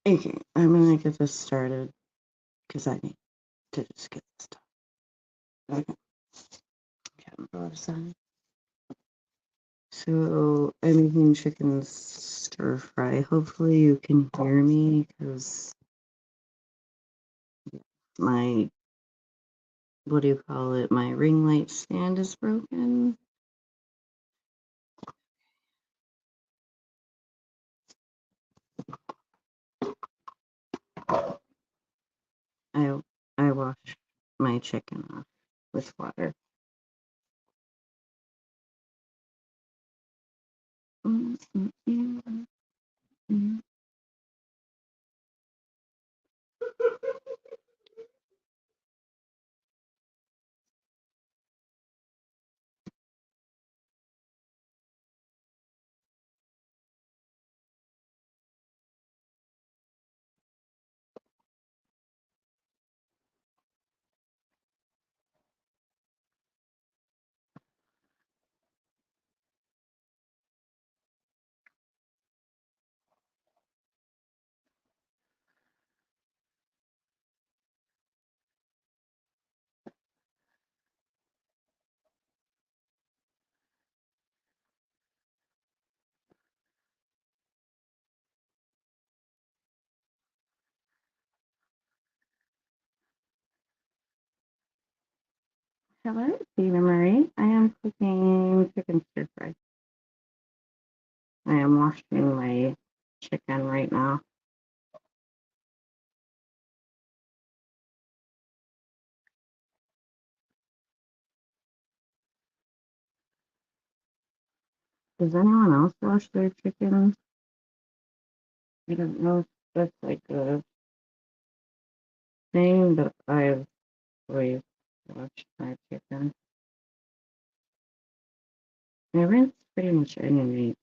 Okay, I'm gonna get this started because I need to just get this done. Okay, camera aside. So I'm making chicken stir fry. Hopefully you can hear me because my, what do you call it? My ring light stand is broken. I I wash my chicken off with water. Mm, mm, mm, mm. Hello, Eva Marie. I am cooking chicken stir fry. I am washing my chicken right now. Does anyone else wash their chicken? I don't know if that's like a thing, but I've always washed my chicken. I rinse pretty much any meat.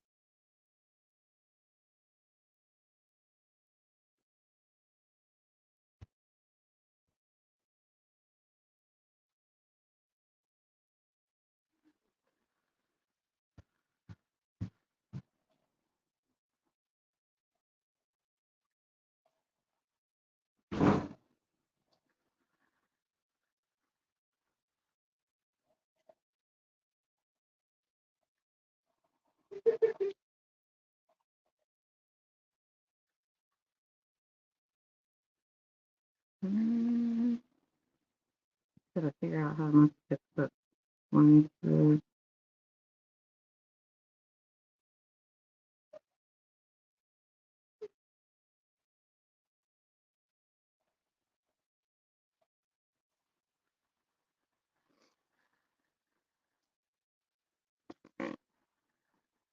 Gotta figure out how much to put one through.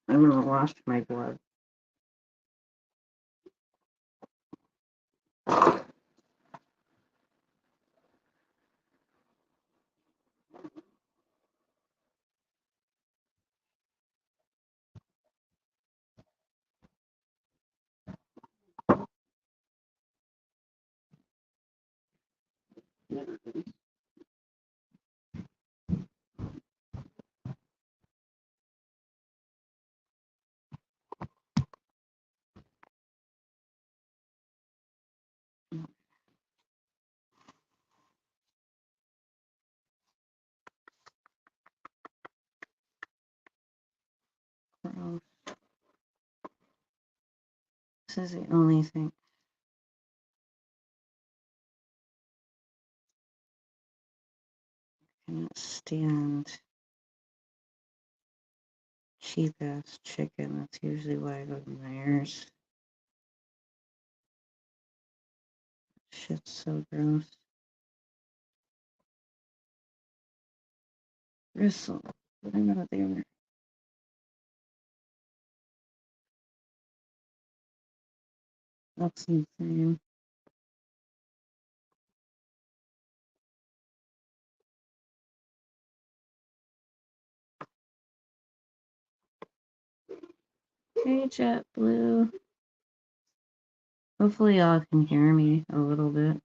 I'm gonna wash my gloves. Gross. This is the only thing. I cannot stand cheap ass chicken. That's usually why I go to Myers. Shit's so gross. Gristle. Put another there. That's insane. Hey, JetBlue. Hopefully y'all can hear me a little bit.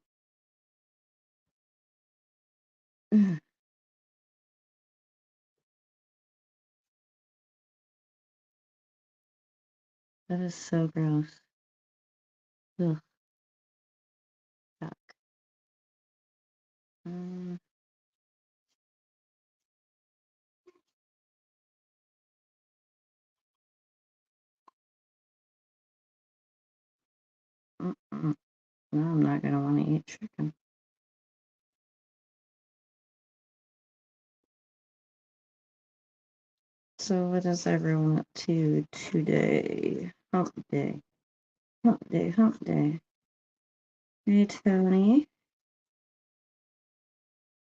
That is so gross. Ugh. No, I'm not gonna want to eat chicken. So what is everyone up to today? Hump day. Hump day, hump day. Hey, Tony.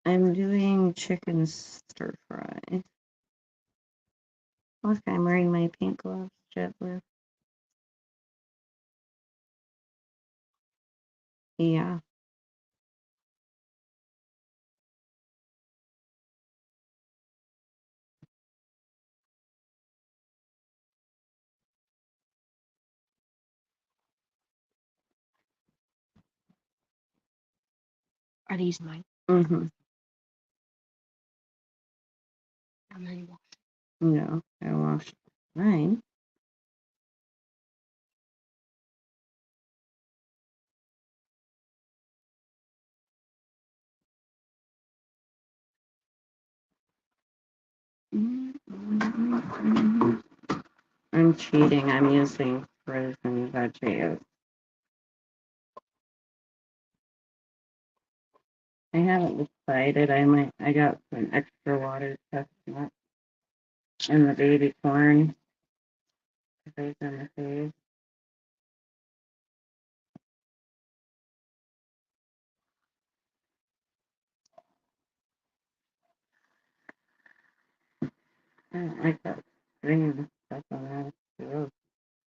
I'm doing chicken stir fry. Look, I'm wearing my pink gloves, JetBlue. Yeah. Are these mine? Mm-hmm. How many wash? No, I washed mine. I'm cheating. I'm using frozen veggies. I haven't decided. I got some extra water chestnut and the baby corn. Those in the food. I don't like that green stuff on that. It's gross.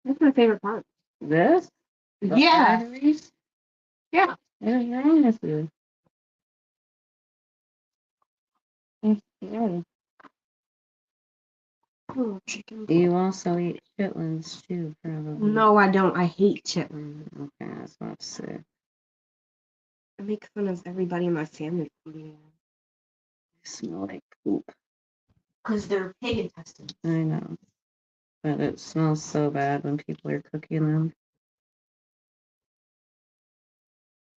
That's my favorite part. This? The Yeah. arteries? Yeah. What is wrong with you? It's good. Oh, chicken. You also eat chitlins too, probably. No, I don't. I hate chitlins. Okay, I was about to say. I make fun of everybody in my family eating them. They smell like poop. Because they're pig intestines. I know. But it smells so bad when people are cooking them.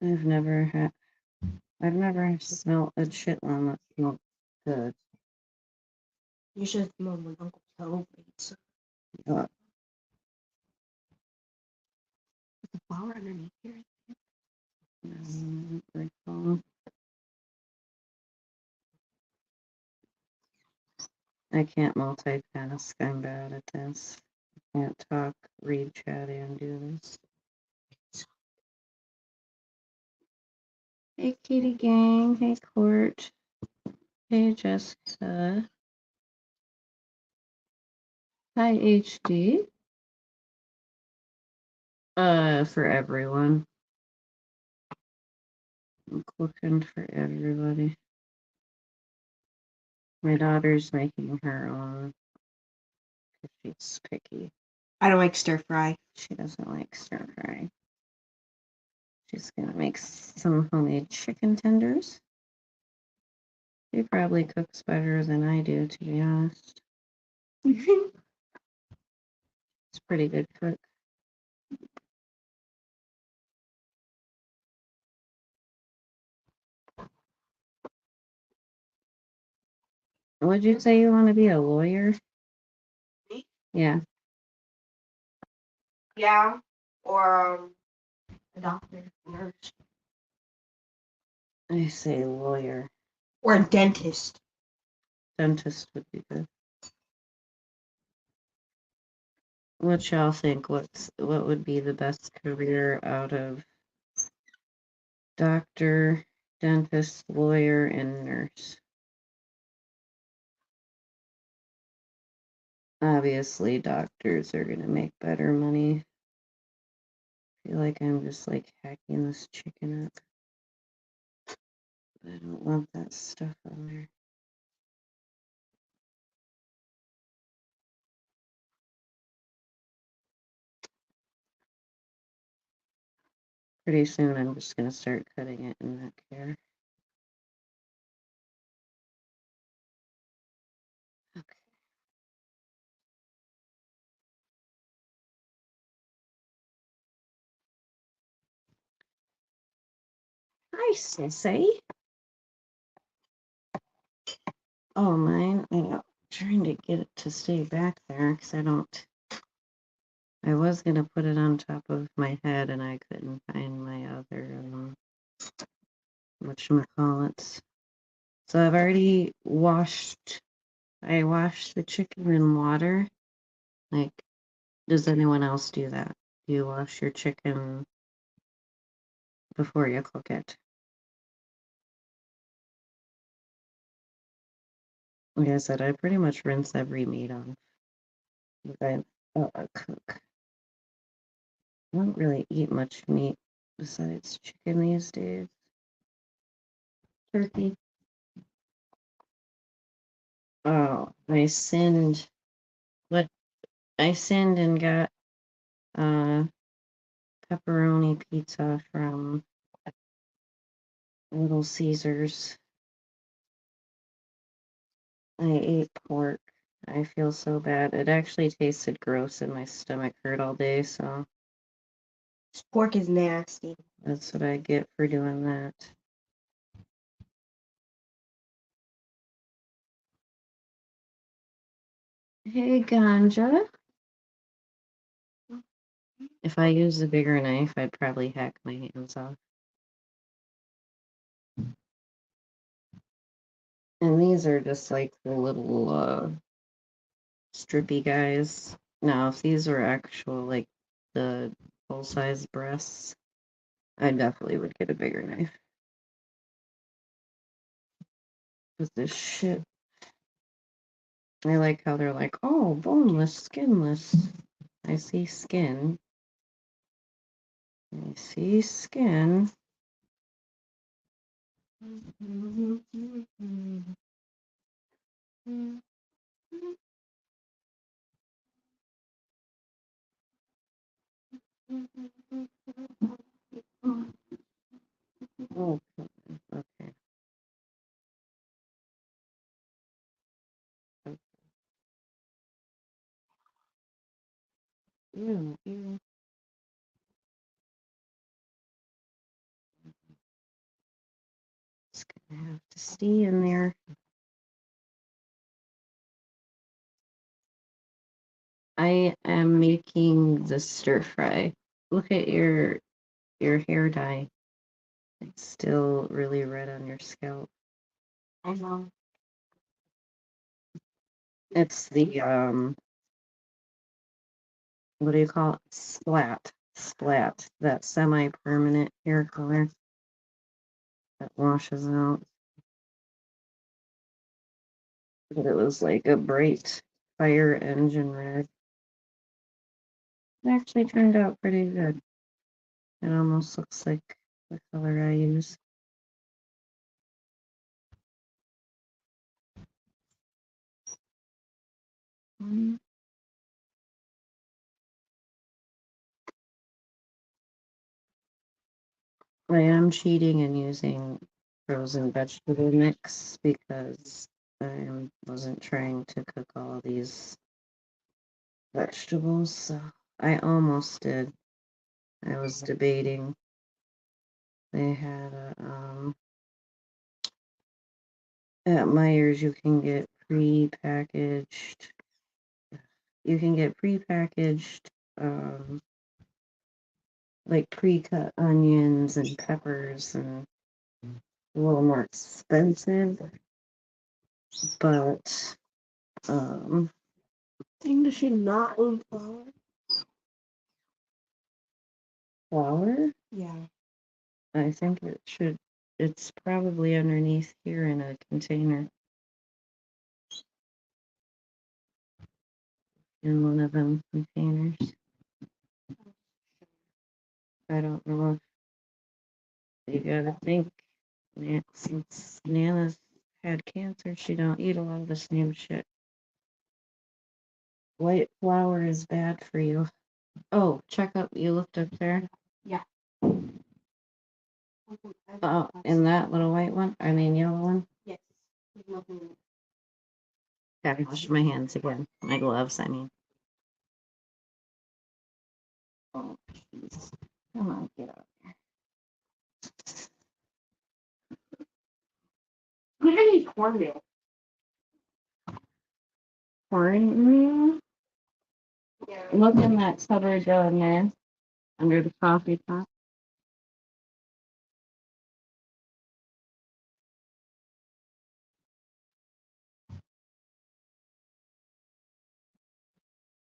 I've never smelled a chitlin that smelled good. You should smell when Uncle Joe eats. Yuck. The flour underneath here. I can't multitask. I'm bad at this. I can't talk, read chat, and do this. Hey, Kitty Gang. Hey, Court. Hey, Jessica. Hi, HD. For everyone. I'm cooking for everybody. My daughter's making her own because she's picky. I don't like stir fry. She doesn't like stir fry. She's gonna make some homemade chicken tenders. She probably cooks better than I do, to be honest. It's pretty good cook. Would you say you want to be a lawyer? Me? Yeah. Yeah. Or a doctor, nurse. I say lawyer. Or a dentist. Dentist would be good. What y'all think? What would be the best career out of doctor, dentist, lawyer, and nurse? Obviously, doctors are gonna make better money. I feel like I'm just like hacking this chicken up. I don't want that stuff on there. Pretty soon I'm just gonna start cutting it in that care. Okay. Hi, Sissy. Oh, mine. I'm trying to get it to stay back there because I was gonna put it on top of my head and I couldn't find my other whatchamacallits. So I've already washed. I washed the chicken in water. Like, does anyone else do that? Do you wash your chicken before you cook it? Like I said, I pretty much rinse every meat off. I cook. I don't really eat much meat besides chicken these days. Turkey. Oh, I sinned. What I sinned and got pepperoni pizza from Little Caesars. I ate pork. I feel so bad. It actually tasted gross and my stomach hurt all day, so This pork is nasty. that's what I get for doing that. Hey, Ganja. If I used a bigger knife, I'd probably hack my hands off. And these are just like the little strippy guys. Now, if these were actual, like the full-size breasts, I definitely would get a bigger knife. With this shit, I like how they're like, oh, boneless, skinless. I see skin. I see skin. Oh, okay. Ew, ew. It's gonna have to stay in there. I am making the stir fry. Look at your hair dye. It's still really red on your scalp. I know. It's the what do you call it? Splat. That semi-permanent hair color that washes out. But it was like a bright fire engine red. It actually turned out pretty good. It almost looks like the color I use. I am cheating and using frozen vegetable mix because I wasn't trying to cook all these vegetables. So I almost did. I was debating. They had at Myers you can get pre-packaged. You can get pre-packaged like pre-cut onions and peppers and a little more expensive, but Does she not own flour? flour. Yeah. I think it should. It's probably underneath here in a container. In one of them containers. I don't know if you gotta think. Since Nana's had cancer, she don't eat a lot of the same shit. White flour is bad for you. Oh, check up. You looked up there. Yeah. Oh, in that little white one. I mean yellow one. Yes. There's nothing in it. Gotta wash my hands again. My gloves, I mean. Oh, jeez. Come on, get out. We don't need cornmeal. Pouring. Yeah. Look in that cupboard down there under the coffee pot.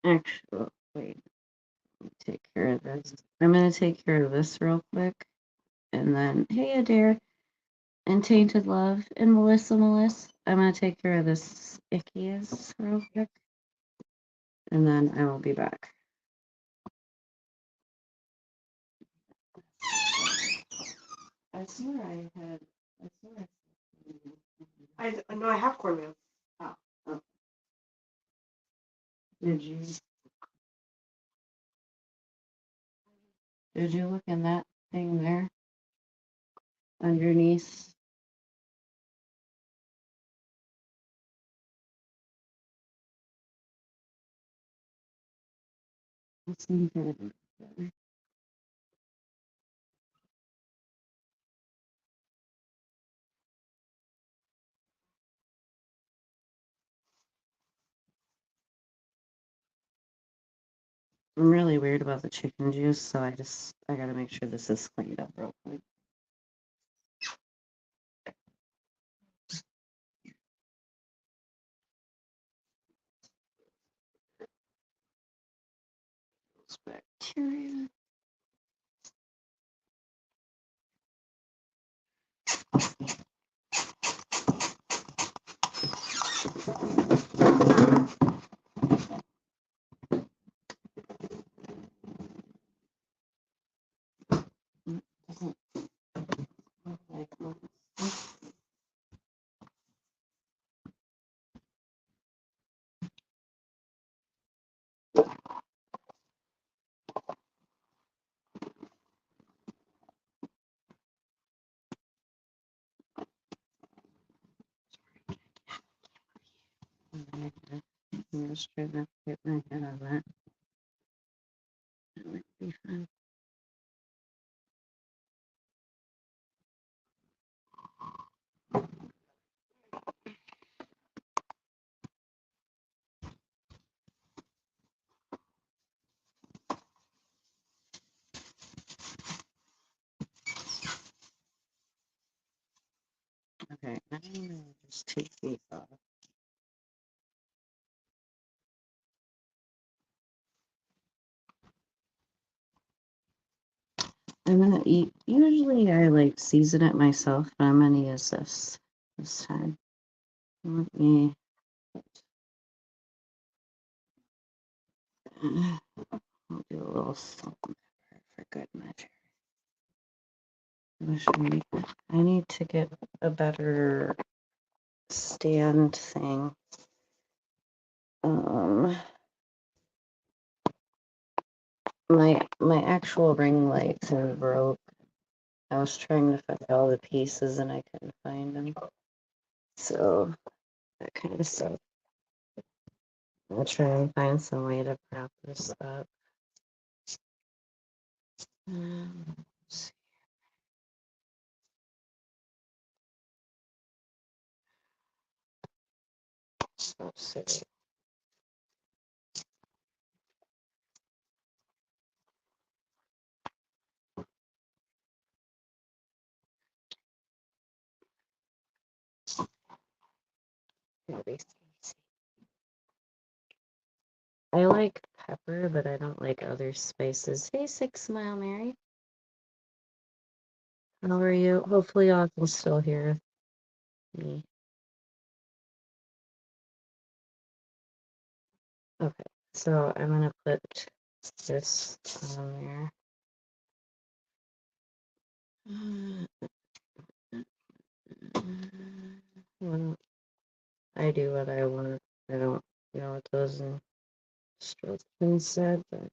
Actually, wait. Let me take care of this. I'm gonna take care of this real quick, and then hey, Adair and Tainted Love and Melissa. I'm gonna take care of this ickies real quick, and then I will be back. I swear I had. I swear. I know I have cornmeal. Did you? Did you look in that thing there underneath? Let's see if it- I'm really weird about the chicken juice, so I gotta make sure this is cleaned up real quick. It's bacteria. Doesn't look like this. I'm just trying to get my head on that. That would be fun. Okay, now I'm gonna just take these off. I'm gonna eat. Usually I like season it myself, but I'm gonna use this time. Let me. I'll do a little salt and pepper for good measure. I need to get a better stand thing. My actual ring lights are broke. I was trying to find all the pieces and I couldn't find them. So that kind of stuff. I'll try and find some way to prop this up. Let's see. So silly. I like pepper, but I don't like other spices. Hey, 6 Mile Mary. How are you? Hopefully y'all can still hear me. Okay, so I'm gonna put this on there. Well, I do what I want. I don't know what those instructions said, but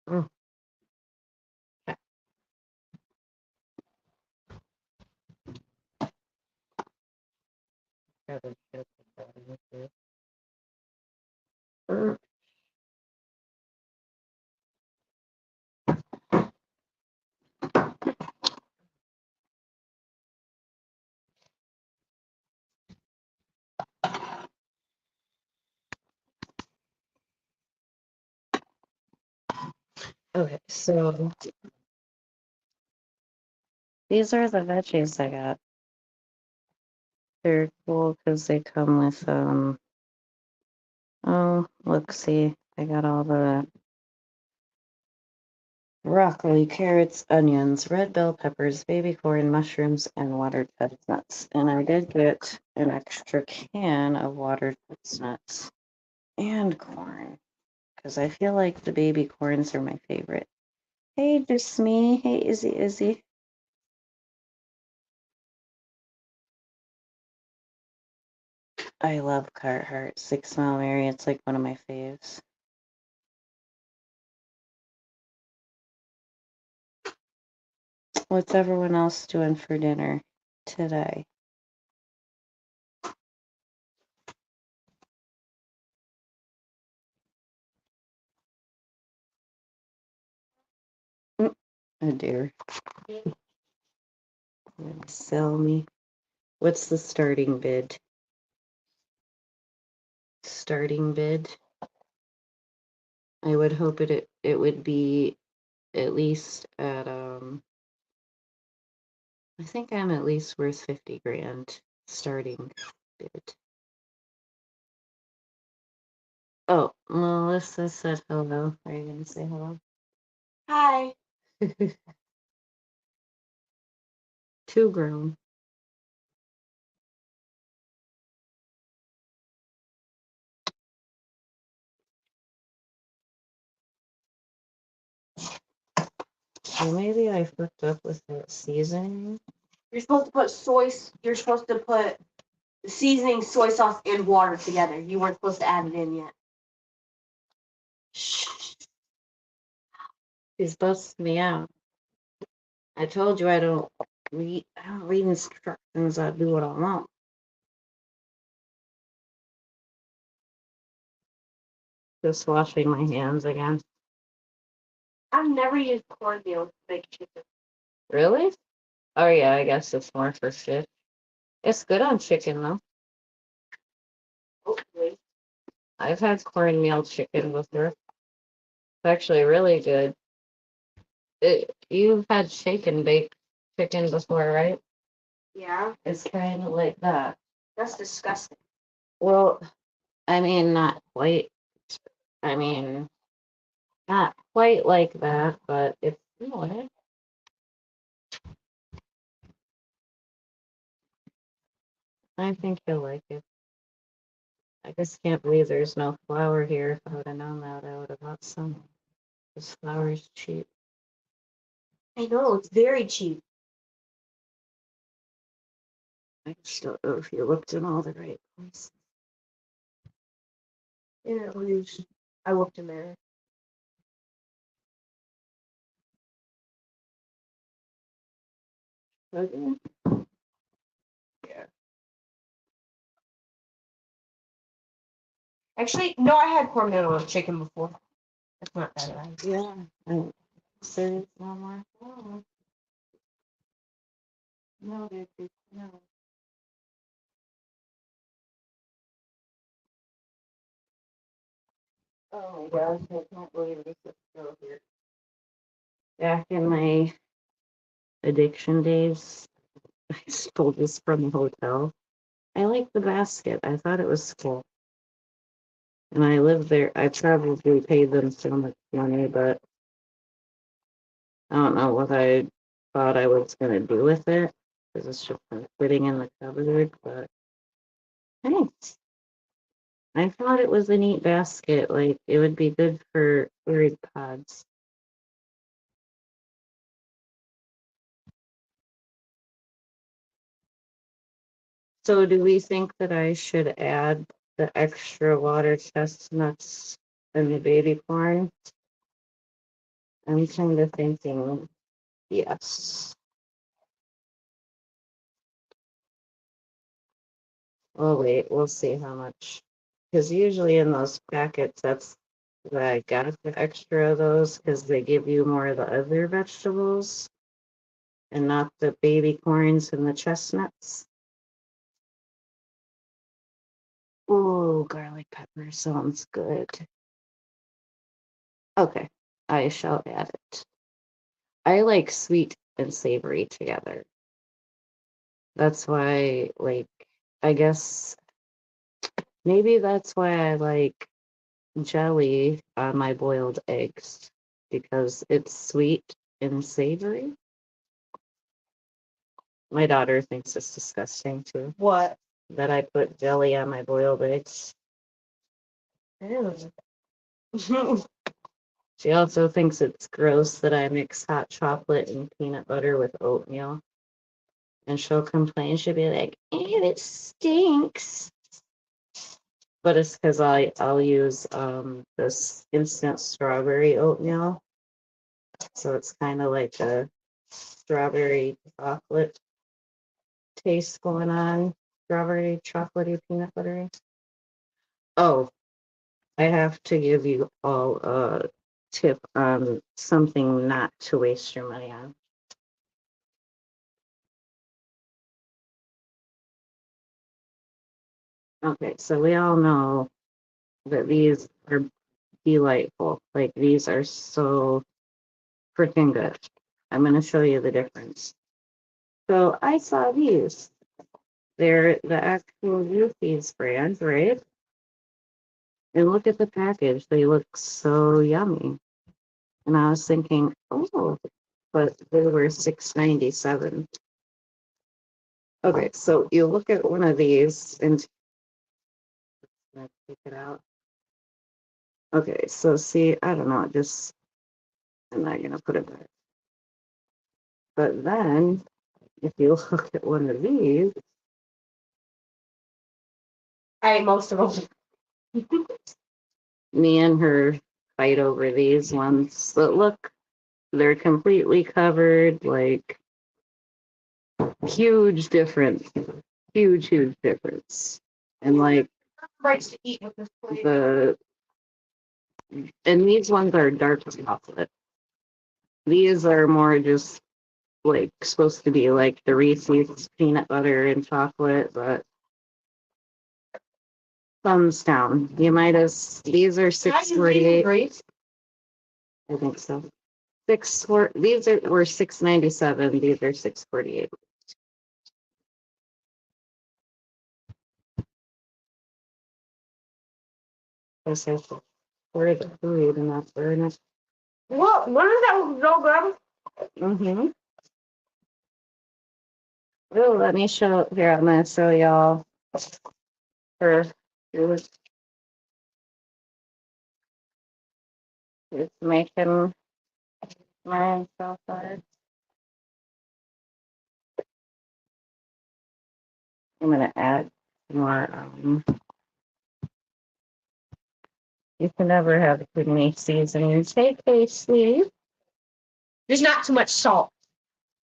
oh, yeah. Probably should put that in here. Okay, so these are the veggies I got. They're cool because they come with oh, look, see, I got all the broccoli, carrots, onions, red bell peppers, baby corn, mushrooms, and watered chestnuts. And I did get an extra can of watered chestnuts and corn because I feel like the baby corns are my favorite. Hey, Jasmine. Hey, Izzy. I love Carhartt 6 Mile Mary. It's like one of my faves. What's everyone else doing for dinner today? Oh dear. Sell me. What's the starting bid? Starting bid? I would hope it would be at least at I think I'm at least worth 50 grand starting bid. Oh, Melissa said hello. Are you gonna say hello? Hi. Too grown. So maybe I fucked up with that seasoning. You're supposed to put you're supposed to put the seasoning, soy sauce, and water together. You weren't supposed to add it in yet. Shh. He's busting me out. I told you I don't read instructions, I do what I want. Just washing my hands again. I've never used cornmeal to make chicken. Really? Oh yeah, I guess it's more for fish. It's good on chicken though. Hopefully. I've had cornmeal chicken before. It's actually really good. You've had shake and bake chicken before, right? Yeah. It's kind of like that. That's disgusting. Well, I mean, not quite. I mean, not quite like that, but it's similar. I think you'll like it. I just can't believe there's no flour here. If I would have known that, I would have bought some. This flour's cheap. I know, it's very cheap. I just don't know if you looked in all the right places. Yeah, I looked in there. Okay. Yeah. Actually, no, I had cornmeal with chicken before. It's not that bad. Yeah. I'm serious no more. Oh. No, dude, no. Oh my gosh, I can't believe this is still here. Back in my addiction days, I stole this from the hotel. I like the basket. I thought it was cool. And I lived there. I probably paid them so much money, but I don't know what I thought I was going to do with it because it's just been sitting in the cupboard. But thanks. I thought it was a neat basket. Like it would be good for berry pods. So, do we think that I should add the extra water chestnuts and the baby corn? I'm kind of thinking yes. Oh, wait, we'll see how much. Because usually in those packets, that's why I got the extra of those because they give you more of the other vegetables and not the baby corns and the chestnuts. Oh, garlic pepper sounds good. Okay, I shall add it. I like sweet and savory together. That's why, like, I guess maybe that's why I like jelly on my boiled eggs because it's sweet and savory. My daughter thinks it's disgusting too What? that I put jelly on my boiled eggs. Ew. She also thinks it's gross that I mix hot chocolate and peanut butter with oatmeal. And she'll complain. She'll be like, "Ew, it stinks." But it's because I'll use this instant strawberry oatmeal. So it's kind of like a strawberry chocolate taste going on. Strawberry, chocolatey, peanut buttery. Oh, I have to give you all a tip on something not to waste your money on. Okay, so we all know that these are delightful. Like these are so freaking good. I'm going to show you the difference. So I saw these. They're the actual Ruthie's brand, right? And look at the package. They look so yummy. And I was thinking, oh, but they were $6.97. Okay, so you look at one of these and take it out. Okay, so see, I don't know, just I'm not gonna put it back. But then if you look at one of these, I ate most of them. me and her fight over these ones. But look, they're completely covered, like huge difference. Huge difference. And like Rights to eat with this plate. and these ones are dark chocolate. These are more just like supposed to be like the Reese's peanut butter and chocolate, but thumbs down. You might have these are $6.48. I think so. These were $6.97. These are $6.48. This is for the food and not burn it. What? When is that so good? Mm-hmm. Oh, let me show here. I'm gonna show y'all her food. It's making my salad. I'm gonna add more. You can never have too many seasonings. Hey, Casey. There's not too much salt.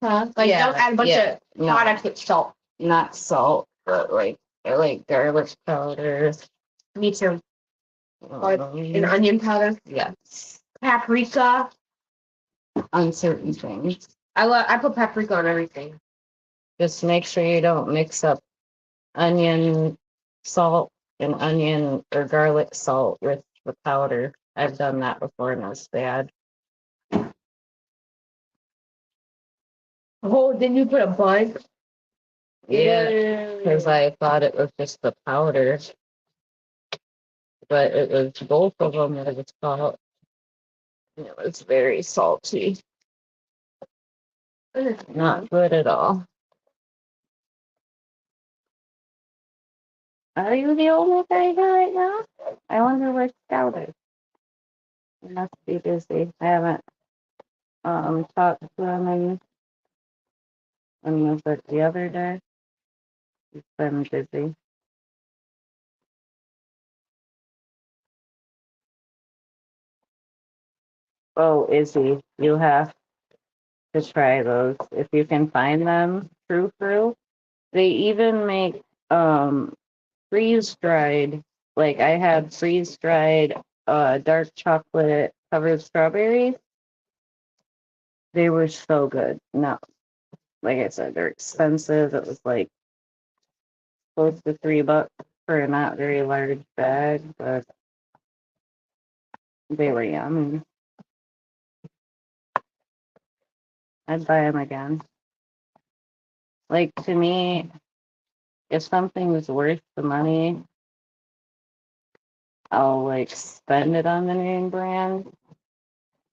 Huh? Like don't add a bunch of products with salt. Not salt, but like I like garlic powder. Me too. Like an Um, onion powder. yes, Paprika. on certain things. I put paprika on everything. Just make sure you don't mix up onion salt and onion or garlic salt with the powder. I've done that before and it was bad. Oh, then you put a bun? Yeah, because I thought it was just the powder, but it was both of them that it was salt. And it was very salty. Not good at all. Are you the only guy here right now? I wonder where Scout is. He must be busy. I haven't talked to him in when was it the other day? He's been busy. Oh, Izzy, you have to try those if you can find them. True. They even make freeze dried. Like I had freeze dried dark chocolate covered strawberries. They were so good. No, like I said, they're expensive. It was like close to $3 for a not very large bag, but they were yummy. I'd buy them again. Like, to me, if something is worth the money, I'll like spend it on the name brand,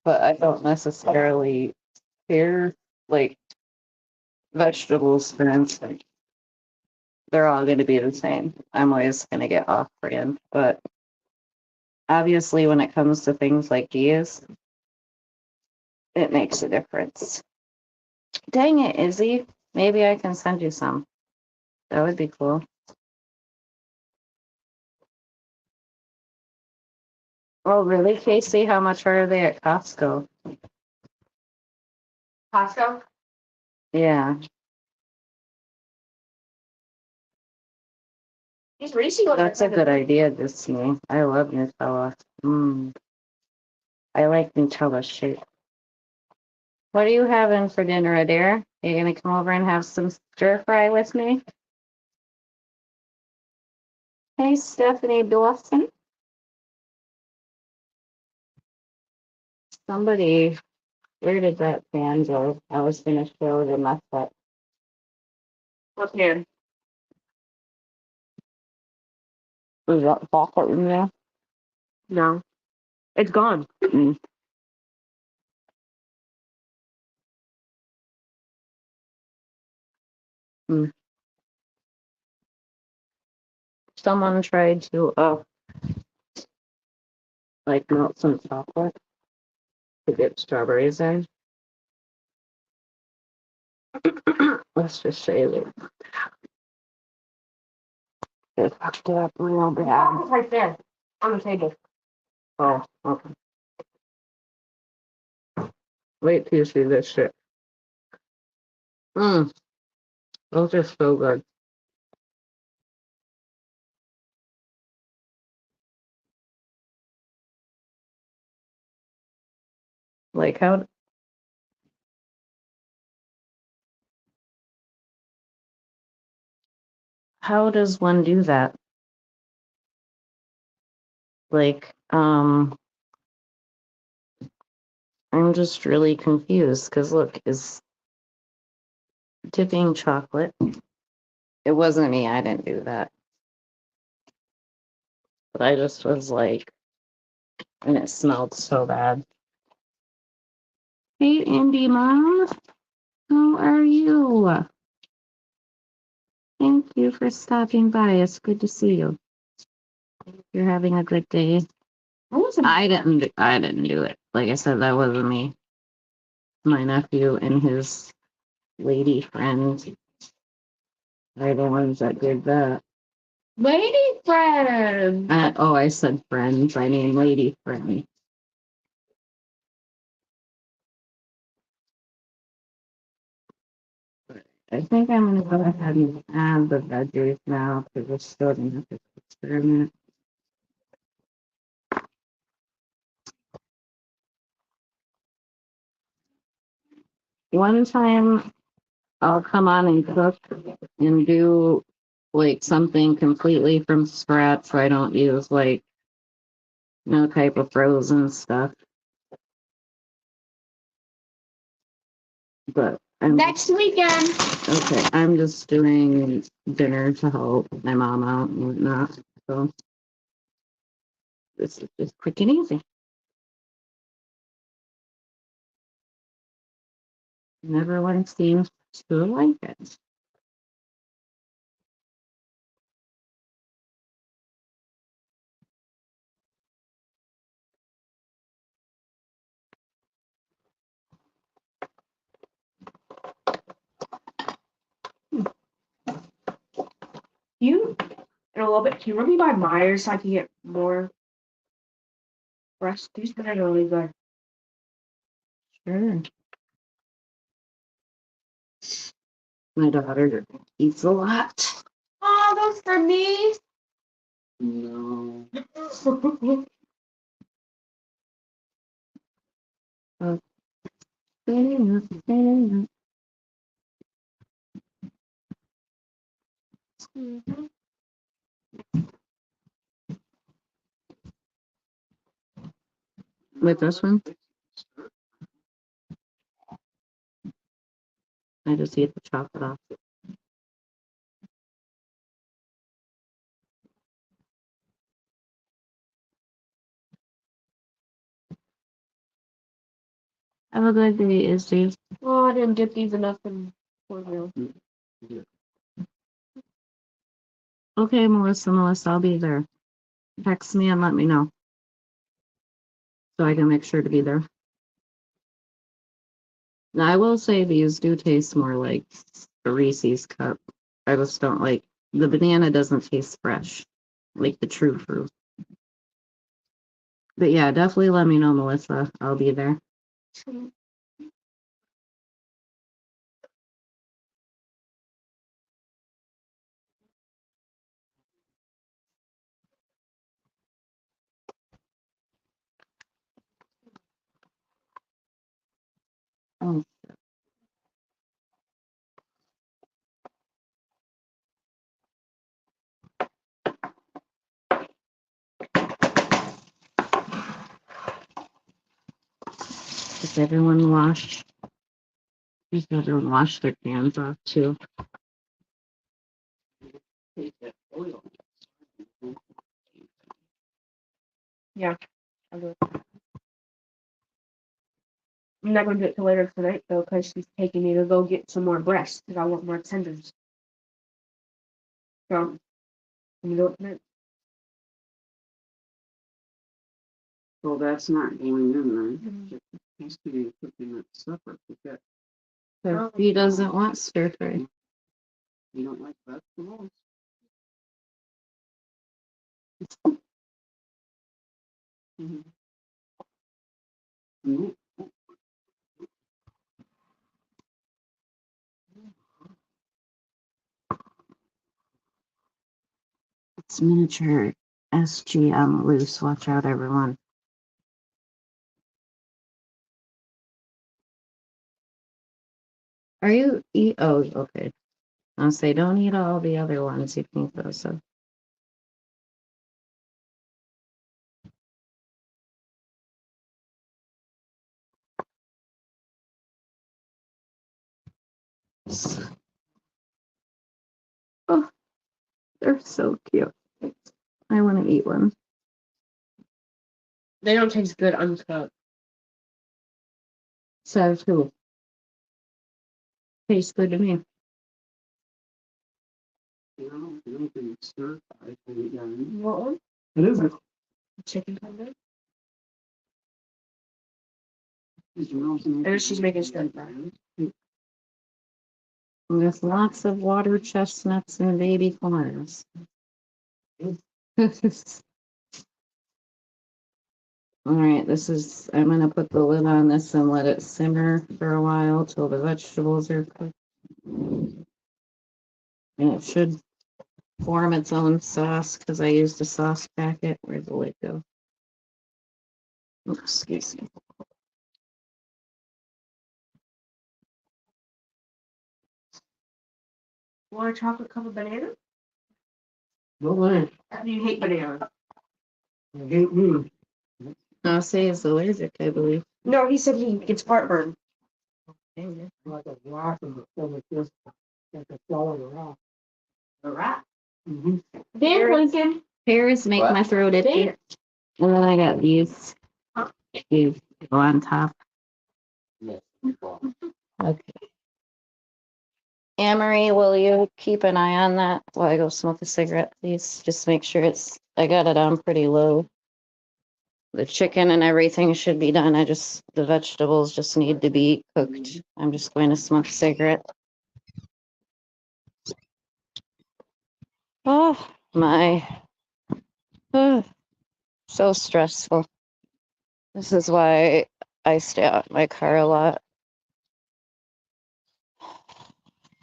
but I don't necessarily care. Like vegetables, for instance, they're all going to be the same. I'm always going to get off brand, but obviously, when it comes to things like these, it makes a difference. Dang it, Izzy. Maybe I can send you some. That would be cool. Oh, really, Casey? How much are they at Costco? Costco. Yeah, These Reese ones. that's a good idea, Disney. I love Nutella. I like Nutella shake. What are you having for dinner, Adair? Are you gonna come over and have some stir fry with me? Hey, Stephanie Dawson. Somebody, where did that fan go? I was gonna show the mess up. What pan? Was that chocolate in there? No, it's gone. Mm. Mm. Someone tried to like melt some chocolate to get strawberries in. Let's just say that it fucked it up real bad. It's right there on the table. Oh, okay. Wait till you see this shit. Those are so good. Like how does one do that? Like, I'm just really confused because look, is dipping chocolate. It wasn't me, I didn't do that. But I just was like, and it smelled so bad. Hey, Indy Mom, how are you? Thank you for stopping by. It's good to see you. You're having a good day. I didn't do it. Like I said, that wasn't me. My nephew and his lady friend are the ones that did that. Lady friend. I said friends. I mean lady friend. I think I'm gonna go ahead and add the veggies now because we're still gonna have to experiment. One time I'll come on and cook and do like something completely from scratch so I don't use like no type of frozen stuff. But Next weekend. okay, I'm just doing dinner to help my mom out and whatnot. So this is just quick and easy. And everyone seems to like it. You in a little bit. Can you run me by Myers so I can get more fresh? These are really good. Sure. My daughter eats a lot. Oh, those for me. No. With this one? I just eat the chocolate off. Have a good day, Izzy. Oh, I didn't dip these enough in cornmeal. Okay, Melissa, I'll be there. Text me and let me know. So I can make sure to be there. Now, I will say these do taste more like a Reese's cup. I just don't like, the banana doesn't taste fresh, like the true fruit. But yeah, definitely let me know, Melissa. I'll be there. Oh, does everyone wash? Does everyone wash their hands off too? Yeah, I'll do it. I'm not gonna do it till later tonight though, because she's taking me to go get some more breasts because I want more tenders. So, can you do it tonight? Well, that's not going in there. It has to be cooking it separate. Because So he doesn't want stir fry. you don't like vegetables. Mm-hmm. It's miniature SGM loose. Watch out, everyone. Are you eat? Oh, okay. I'll say don't eat all the other ones. You think those so. Oh, they're so cute. I want to eat one. They don't taste good uncooked. So too. Tastes good to me. You don't think it's stir fried when you got it. What one? It isn't. Chicken tender? And And she's making stir fry. With lots of water chestnuts and baby corns. All right, I'm gonna put the lid on this and let it simmer for a while till the vegetables are cooked. And it should form its own sauce because I used a sauce packet. Where'd the lid go? Oops, excuse me. Want a chocolate covered banana? No way. You hate banana. I hate me. I'll say it's allergic, I believe. No, he said he gets heartburn. Like a rock in the stomach, just like a solid rock. A rat? Mm-hmm. Dan Lincoln. Pears make my throat itchy. And then I got these. These go on top. Okay. Amory, will you keep an eye on that while I go smoke a cigarette, please? Just make sure I got it on pretty low. The chicken and everything should be done. The vegetables just need to be cooked. I'm just going to smoke a cigarette. Oh, my. Oh, so stressful. This is why I stay out in my car a lot.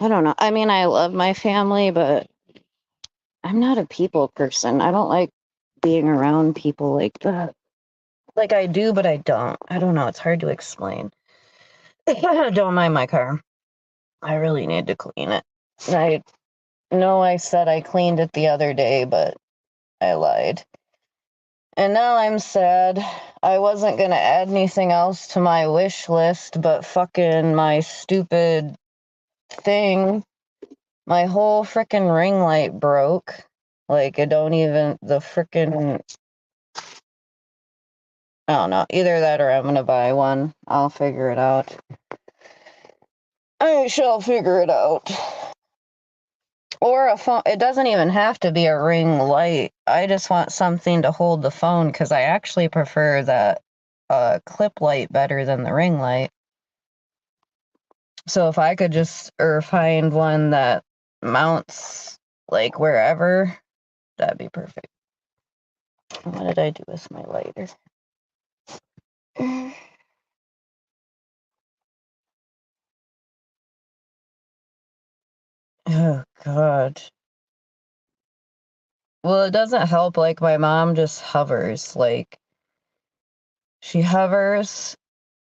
I don't know. I mean, I love my family, but I'm not a people person. I don't like being around people like that. Like I do, but I don't. I don't know. It's hard to explain. Don't mind my car. I really need to clean it. I know I said I cleaned it the other day, but I lied. And now I'm sad. I wasn't going to add anything else to my wish list, but fucking my stupid thing, my whole freaking ring light broke. Like, it don't even, the freaking, I don't know, either that or I'm gonna buy one. I'll figure it out. I shall figure it out. Or a phone, it doesn't even have to be a ring light. I just want something to hold the phone because I actually prefer that clip light better than the ring light. So if I could just, or find one that mounts like wherever, that'd be perfect. What did I do with my lighter? Oh, God. Well, it doesn't help. Like, my mom just hovers. Like, she hovers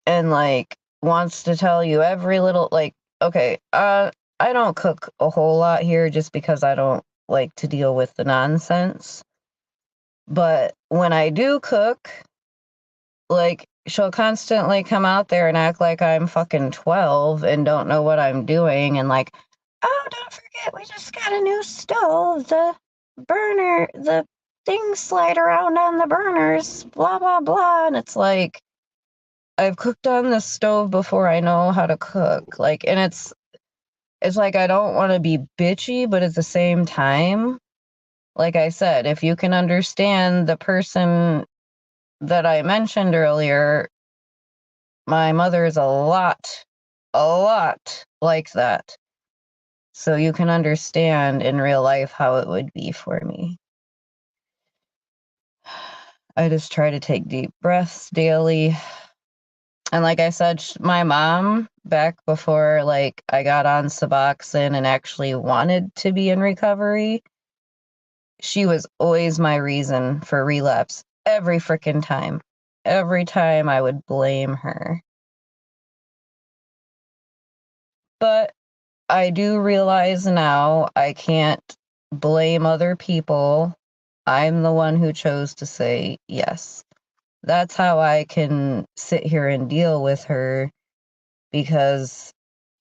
and, like, wants to tell you every little, like, okay, I don't cook a whole lot here just because I don't like to deal with the nonsense. But when I do cook, like, she'll constantly come out there and act like I'm fucking 12 and don't know what I'm doing. And, like, oh, don't forget, we just got a new stove. The burner, the things slide around on the burners, blah, blah, blah. And it's like, I've cooked on this stove before I know how to cook. Like, and it's like, I don't want to be bitchy, but at the same time, like I said, if you can understand the person that I mentioned earlier, my mother is a lot like that. So you can understand in real life how it would be for me. I just try to take deep breaths daily. And like I said, my mom, back before like I got on Suboxone and actually wanted to be in recovery, she was always my reason for relapse every freaking time. Every time I would blame her. But I do realize now I can't blame other people. I'm the one who chose to say yes. That's how I can sit here and deal with her, because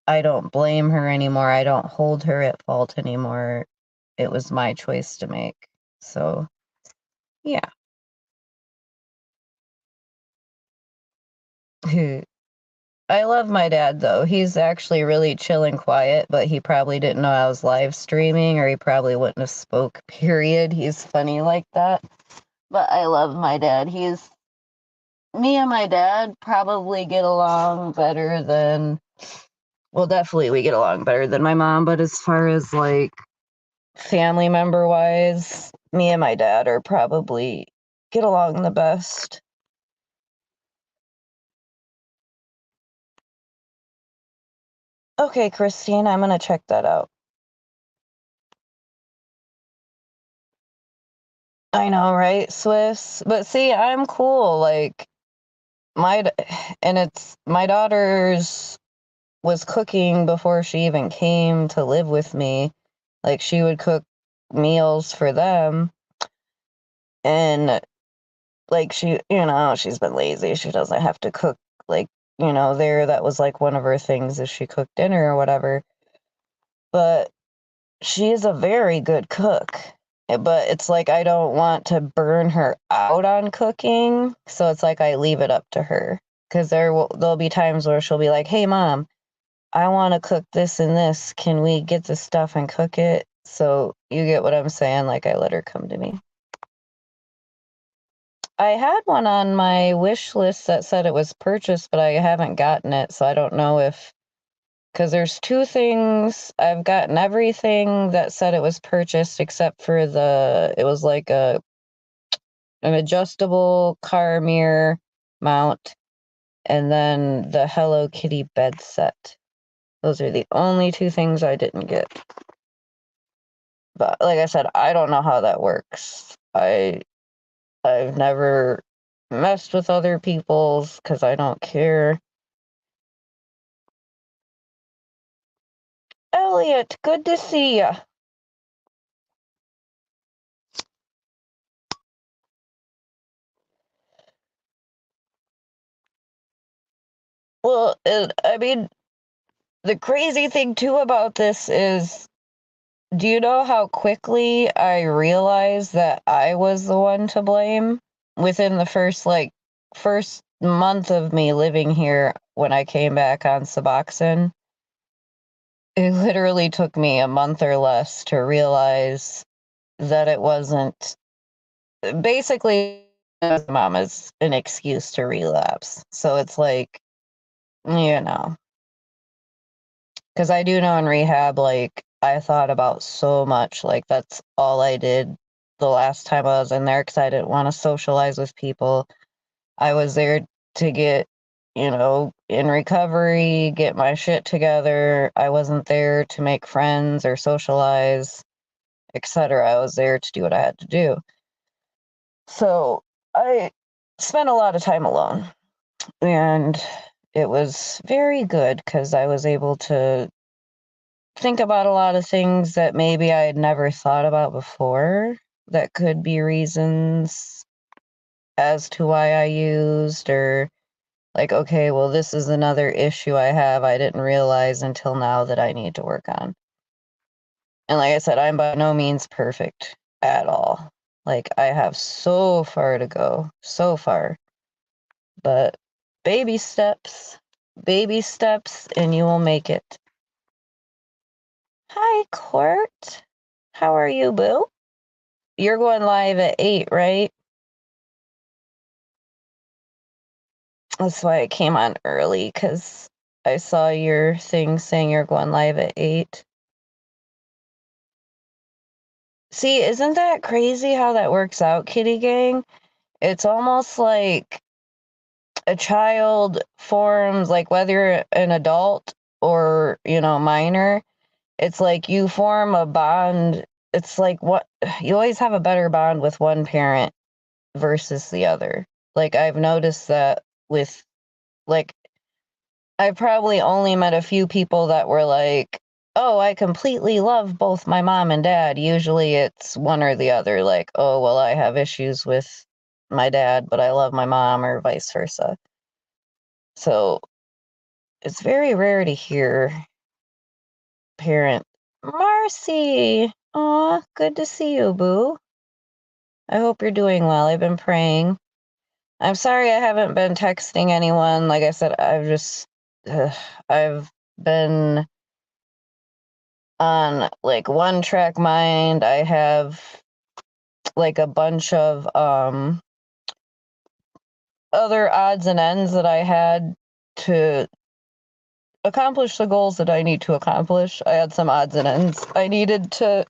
I don't blame her anymore. I don't hold her at fault anymore. It was my choice to make. So, yeah. I love my dad, though. He's actually really chill and quiet, but he probably didn't know I was live streaming, or he probably wouldn't have spoke, period. He's funny like that. But I love my dad. Me and my dad probably get along better than, well, definitely we get along better than my mom, but as far as like family member wise, me and my dad are probably get along the best. Okay, Christine, I'm gonna check that out. I know, right, Swiss? But see, I'm cool. Like, and it's my daughter's was cooking before she even came to live with me. Like, she would cook meals for them. And, like, she's been lazy. She doesn't have to cook, like, there. That was, like, one of her things is she cooked dinner or whatever. But she's a very good cook. But it's like I don't want to burn her out on cooking. So it's like I leave it up to her. Because there'll be times where she'll be like, hey, Mom, I want to cook this and this. Can we get this stuff and cook it? So you get what I'm saying? Like, I let her come to me. I had one on my wish list that said it was purchased, but I haven't gotten it. So I don't know because there's two things. I've gotten everything that said it was purchased except for it was like an adjustable car mirror mount, and then the Hello Kitty bed set. Those are the only two things I didn't get. But like I said, I don't know how that works. I've never messed with other people's because I don't care. Elliot, good to see ya. Well, I mean, the crazy thing too about this is, do you know how quickly I realized that I was the one to blame? Within the first month of me living here when I came back on Suboxone, it literally took me a month or less to realize that it wasn't. Basically, mom is an excuse to relapse. So it's like, because I do know in rehab, like, I thought about so much. Like, that's all I did the last time I was in there because I didn't want to socialize with people. I was there to get, in recovery, get my shit together. I wasn't there to make friends or socialize, etc. I was there to do what I had to do. So I spent a lot of time alone, and it was very good because I was able to think about a lot of things that maybe I had never thought about before that could be reasons as to why I used, or like, okay, well, this is another issue I have I didn't realize until now that I need to work on. And like I said, I'm by no means perfect at all. Like, I have so far to go, so far. But baby steps, and you will make it. Hi, Court. How are you, boo? You're going live at 8, right? That's why I came on early, because I saw your thing saying you're going live at 8. See, isn't that crazy how that works out, Kitty Gang? It's almost like a child forms, like whether you're an adult or, minor, it's like you form a bond. It's like what you always have a better bond with one parent versus the other. Like, I've noticed that with, like, I probably only met a few people that were like, oh, I completely love both my mom and dad. Usually it's one or the other, like, oh, well, I have issues with my dad, but I love my mom, or vice versa. So it's very rare to hear parent. Marcy! Aw, good to see you, boo. I hope you're doing well. I've been praying. I'm sorry I haven't been texting anyone. Like I said, I've been on like one track mind. I have like a bunch of other odds and ends that I had to accomplish the goals that I need to accomplish. I had some odds and ends I needed to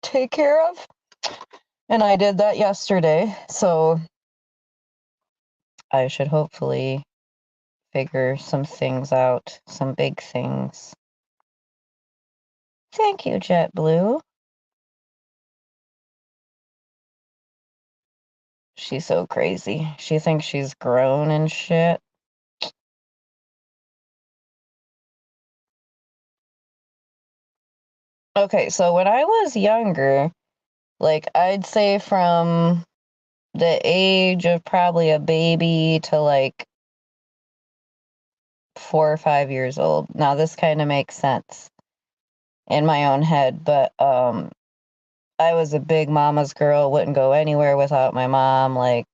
take care of, and I did that yesterday. So I should hopefully figure some things out, some big things. Thank you, JetBlue. She's so crazy. She thinks she's grown and shit. Okay, so when I was younger, like, I'd say from the age of probably a baby to like 4 or 5 years old. Now, this kind of makes sense in my own head, but I was a big mama's girl, wouldn't go anywhere without my mom. Like,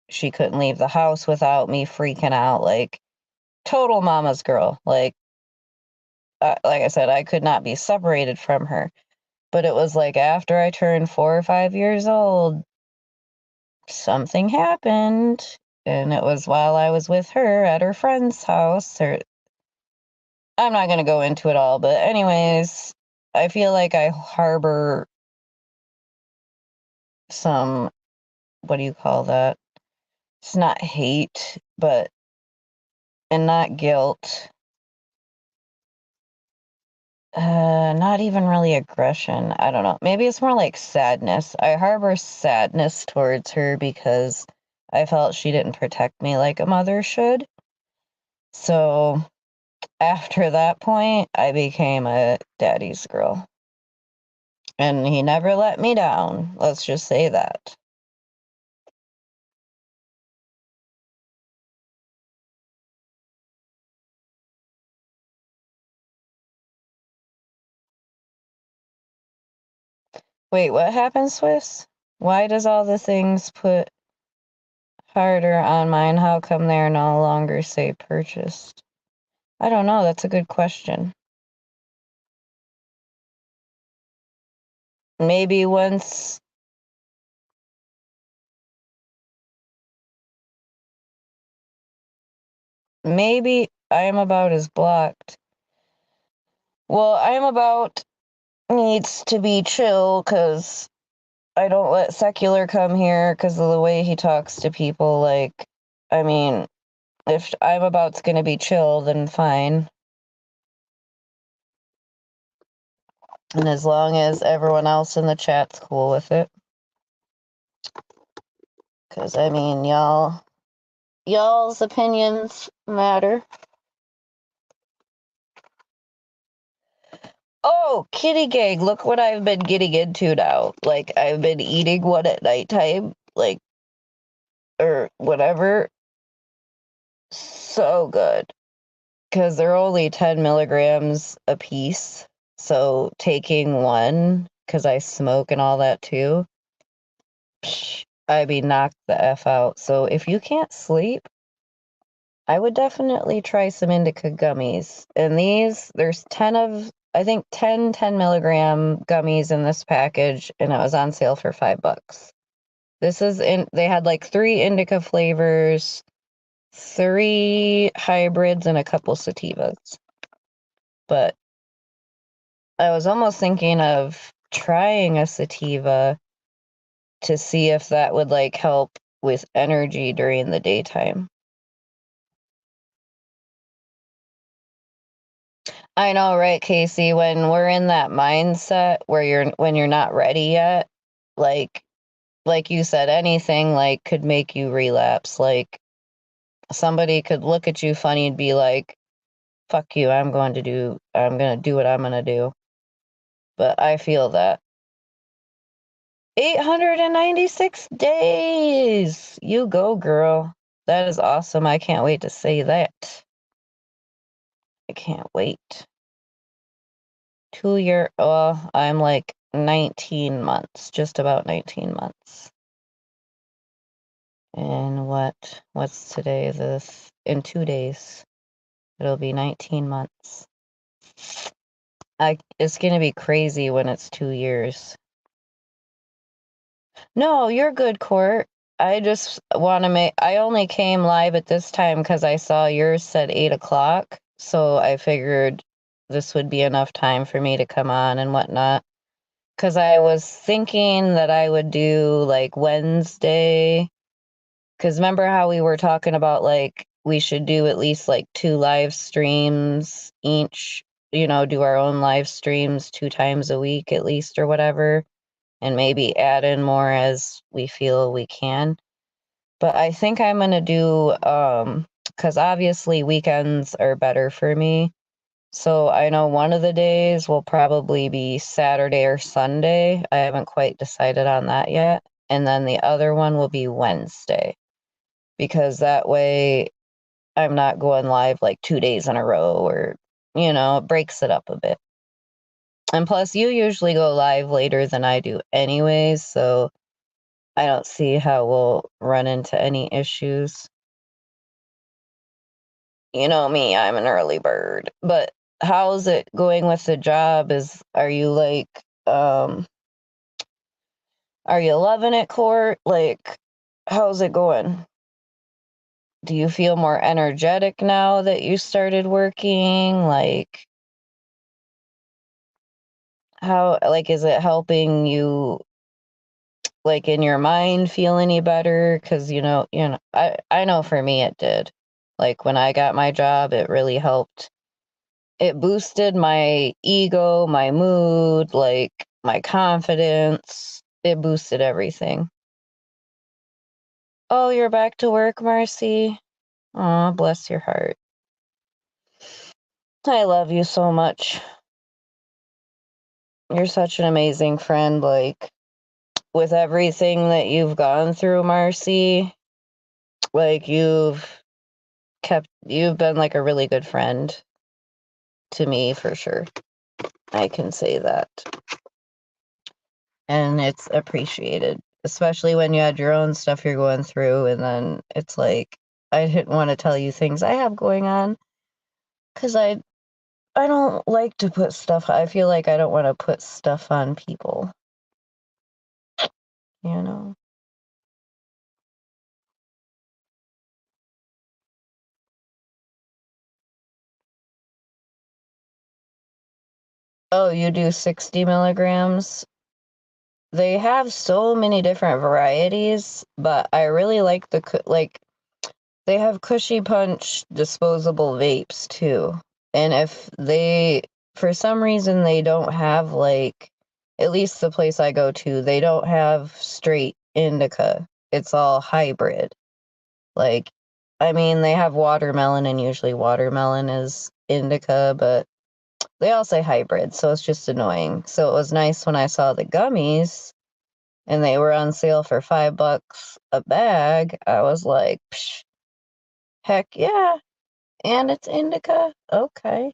she couldn't leave the house without me, freaking out. Like, total mama's girl. Like I said, I could not be separated from her. But it was like after I turned 4 or 5 years old, something happened. And it was while I was with her at her friend's house. Or I'm not going to go into it all. But anyways, I feel like I harbor some, what do you call that? It's not hate, but, and not guilt. Not even really aggression. I don't know. Maybe it's more like sadness. I harbor sadness towards her because I felt she didn't protect me like a mother should. So after that point, I became a daddy's girl. And he never let me down. Let's just say that. Wait, what happened, Swiss? Why does all the things put harder on mine? How come they're no longer say purchased? I don't know. That's a good question. Maybe once. Maybe I am about is blocked. Well, I am about needs to be chill because I don't let secular come here because of the way he talks to people. Like, I mean, if I'm about's gonna be chill, then fine. And as long as everyone else in the chat's cool with it. Because, I mean, y'all's opinions matter. Oh, kitty gang, look what I've been getting into now. Like, I've been eating one at nighttime, like, or whatever. So good. Because they're only 10 milligrams a piece. So taking one, because I smoke and all that too, I'd be knocked the F out. So if you can't sleep, I would definitely try some indica gummies. And these, there's 10 milligram gummies in this package, and it was on sale for $5. They had like 3 indica flavors, 3 hybrids, and a couple sativas. But I was almost thinking of trying a sativa to see if that would like help with energy during the daytime. I know, right, Casey? When we're in that mindset where when you're not ready yet, like you said, anything like could make you relapse. Like somebody could look at you funny and be like, "Fuck you! I'm gonna do what I'm gonna do." But I feel that 896 days. You go, girl. That is awesome. I can't wait to say that. I can't wait. 2 year, well, I'm like 19 months, just about 19 months. And what's today? In 2 days, it'll be 19 months. It's gonna be crazy when it's 2 years. No, you're good, Court. I just want to I only came live at this time because I saw yours said 8 o'clock. So I figured this would be enough time for me to come on and whatnot. Because I was thinking that I would do like Wednesday. Because remember how we were talking about like we should do at least like 2 live streams each, do our own live streams 2 times a week at least or whatever. And maybe add in more as we feel we can. But I think I'm going to do, because obviously weekends are better for me. So I know one of the days will probably be Saturday or Sunday. I haven't quite decided on that yet. And then the other one will be Wednesday. Because that way I'm not going live like 2 days in a row or, it breaks it up a bit. And plus, you usually go live later than I do anyways, so I don't see how we'll run into any issues. You know me, I'm an early bird. But how's it going with the job? Are you like, are you loving it, Court? Like, how's it going? Do you feel more energetic now that you started working? Like, is it helping you like in your mind feel any better? Because I know for me it did. Like when I got my job, it really helped. It boosted my ego, my mood, like my confidence. It boosted everything. Oh, you're back to work, Marcy. Aw, bless your heart. I love you so much. You're such an amazing friend. Like with everything that you've gone through, Marcy, like you've been like a really good friend to me for sure. I can say that. and it's appreciated, especially when you had your own stuff you're going through, and then it's like I didn't want to tell you things I have going on because I don't like to put stuff. I feel like I don't want to put stuff on people, you know. Oh, you do 60 milligrams? They have so many different varieties, but I really like like they have Cushy Punch disposable vapes too. And if they, for some reason, they don't have like, at least the place I go to, they don't have straight indica. It's all hybrid. Like, I mean, they have watermelon, and usually watermelon is indica, but they all say hybrid, so it's just annoying. So it was nice when I saw the gummies and they were on sale for $5 a bag. I was like, psh, heck yeah. And it's indica? Okay.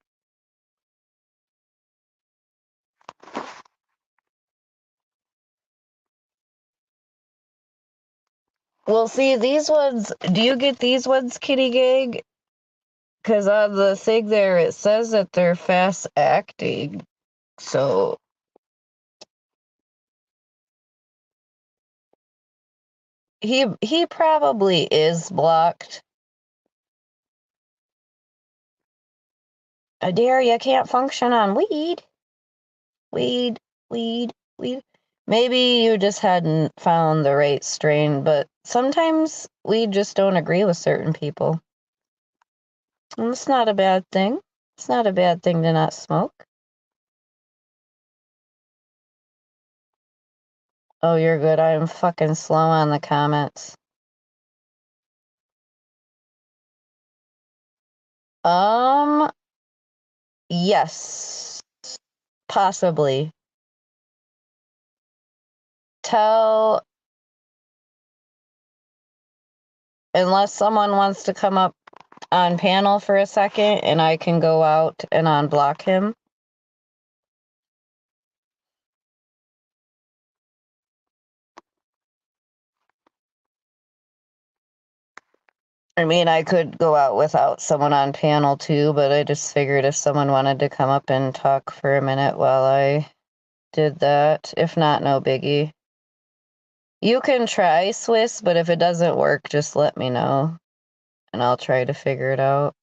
Well, see, these ones, do you get these ones, Kitty Gig? Because on the thing there, it says that they're fast acting. So, he probably is blocked. I dare you can't function on weed. Weed, weed, weed. Maybe you just hadn't found the right strain, but sometimes we just don't agree with certain people. And it's not a bad thing. It's not a bad thing to not smoke. Oh, you're good. I'm fucking slow on the comments. Yes, possibly. Tell, unless someone wants to come up on panel for a second and I can go out and unblock him. I mean, I could go out without someone on panel too, but I just figured if someone wanted to come up and talk for a minute while I did that. If not, no biggie. You can try Swiss, but if it doesn't work, just let me know and I'll try to figure it out.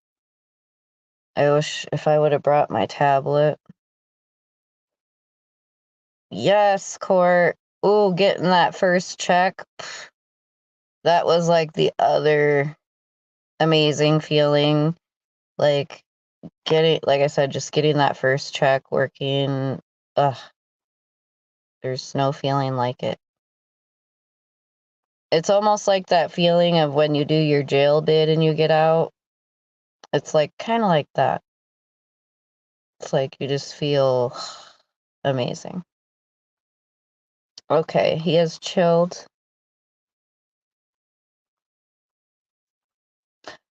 I wish if I would have brought my tablet. Yes, Court. Ooh, getting that first check. That was like the other amazing feeling. Like getting, like I said, just getting that first check working. Ugh, there's no feeling like it. It's almost like that feeling of when you do your jail bid and you get out. It's like kind of like that. It's like you just feel amazing. Okay, he has chilled.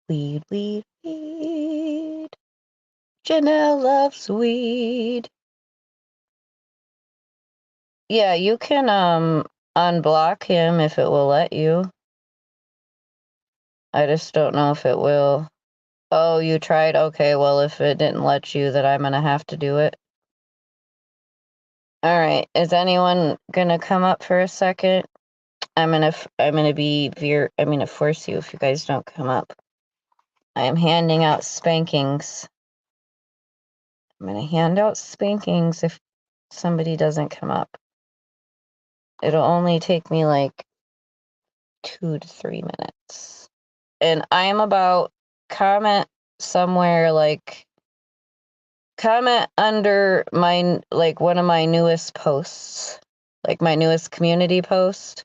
Weed, weed, weed. Janelle loves weed. Yeah, you can unblock him if it will let you. I just don't know if it will. Oh, you tried? Okay, well, if it didn't let you, then I'm gonna have to do it. All right, is anyone gonna come up for a second? I'm gonna force you if you guys don't come up. I am handing out spankings. I'm gonna hand out spankings if somebody doesn't come up. It'll only take me like 2 to 3 minutes. And I am about comment somewhere like comment under my like one of my newest posts, like my newest community post,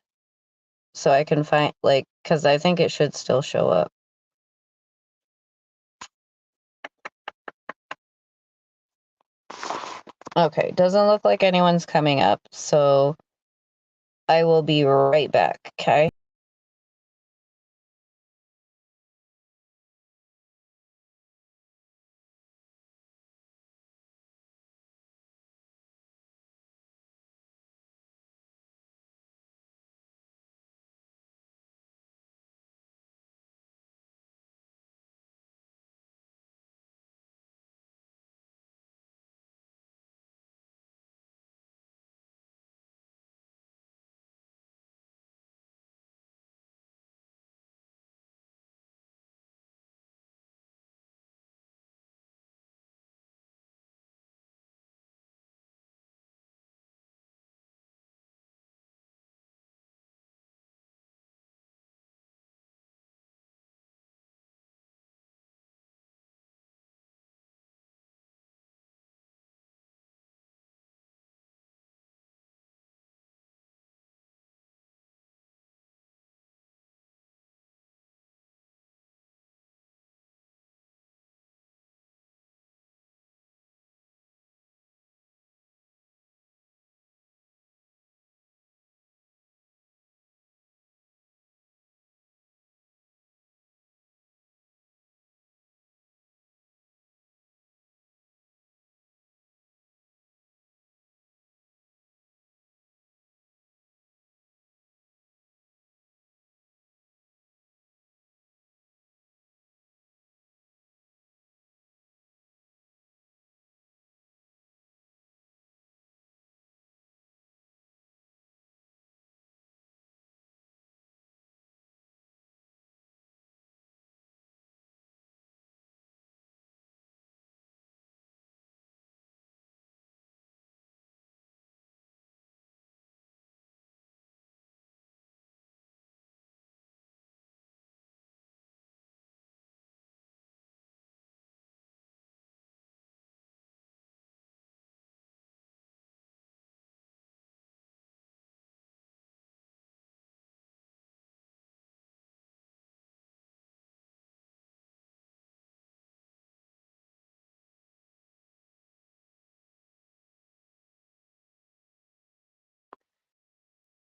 so I can find like because I think it should still show up. Okay, doesn't look like anyone's coming up, so I will be right back, okay?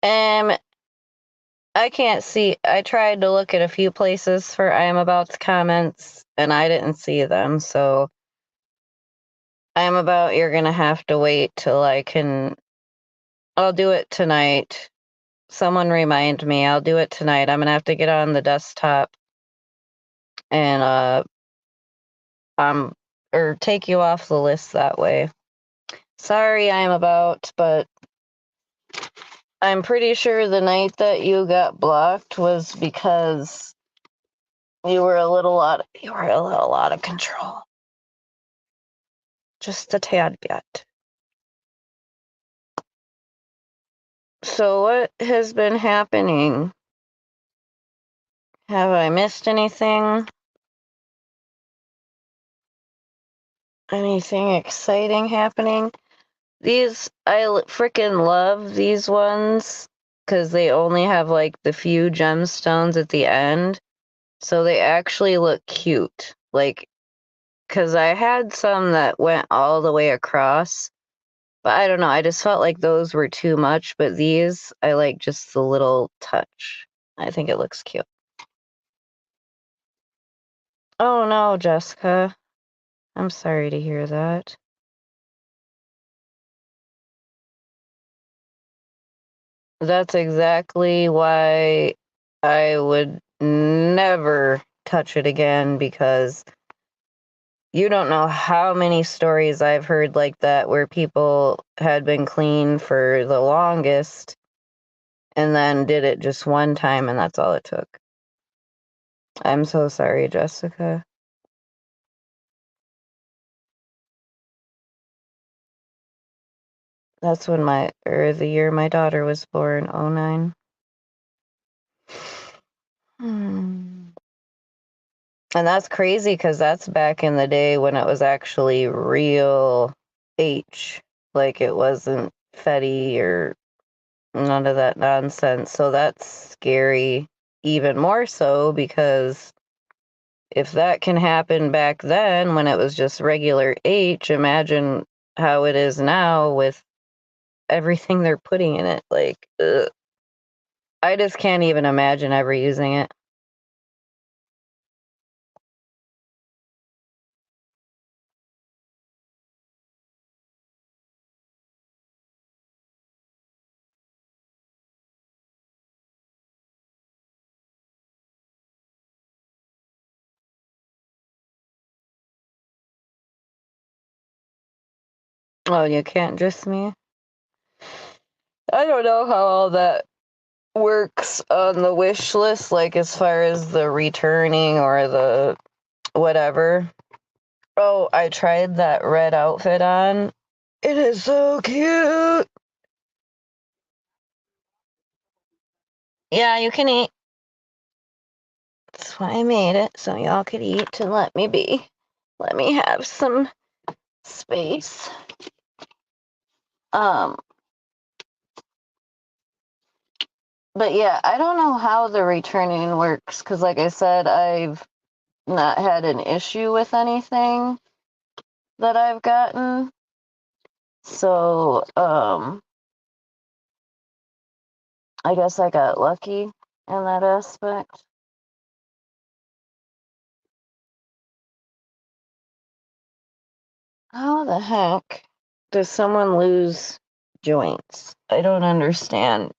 I can't see. I tried to look at a few places for I am about's comments, and I didn't see them. So I am about, you're gonna have to wait till I can. I'll do it tonight. Someone remind me. I'll do it tonight. I'm gonna have to get on the desktop and or take you off the list that way. Sorry, I am about, but I'm pretty sure the night that you got blocked was because you were a little out of control. Just a tad bit. So what has been happening? Have I missed anything? Anything exciting happening? I freaking love these ones because they only have like the few gemstones at the end. So they actually look cute. Like, because I had some that went all the way across. But I don't know. I just felt like those were too much. But these, I like just the little touch. I think it looks cute. Oh no, Jessica. I'm sorry to hear that. That's exactly why I would never touch it again, because you don't know how many stories I've heard like that where people had been clean for the longest and then did it just one time and that's all it took. I'm so sorry, Jessica. That's when the year my daughter was born, 09. And that's crazy because that's back in the day when it was actually real H. Like it wasn't Fetty or none of that nonsense. So that's scary even more so, because if that can happen back then when it was just regular H, imagine how it is now with everything they're putting in it. Like, ugh. I just can't even imagine ever using it. Oh, you can't just me? I don't know how all that works on the wish list, like as far as the returning or the whatever. Oh, I tried that red outfit on. It is so cute. Yeah, you can eat. That's why I made it, so y'all could eat and let me be. Let me have some space. But yeah, I don't know how the returning works, because like I said, I've not had an issue with anything that I've gotten. So, I guess I got lucky in that aspect. How the heck does someone lose joints? I don't understand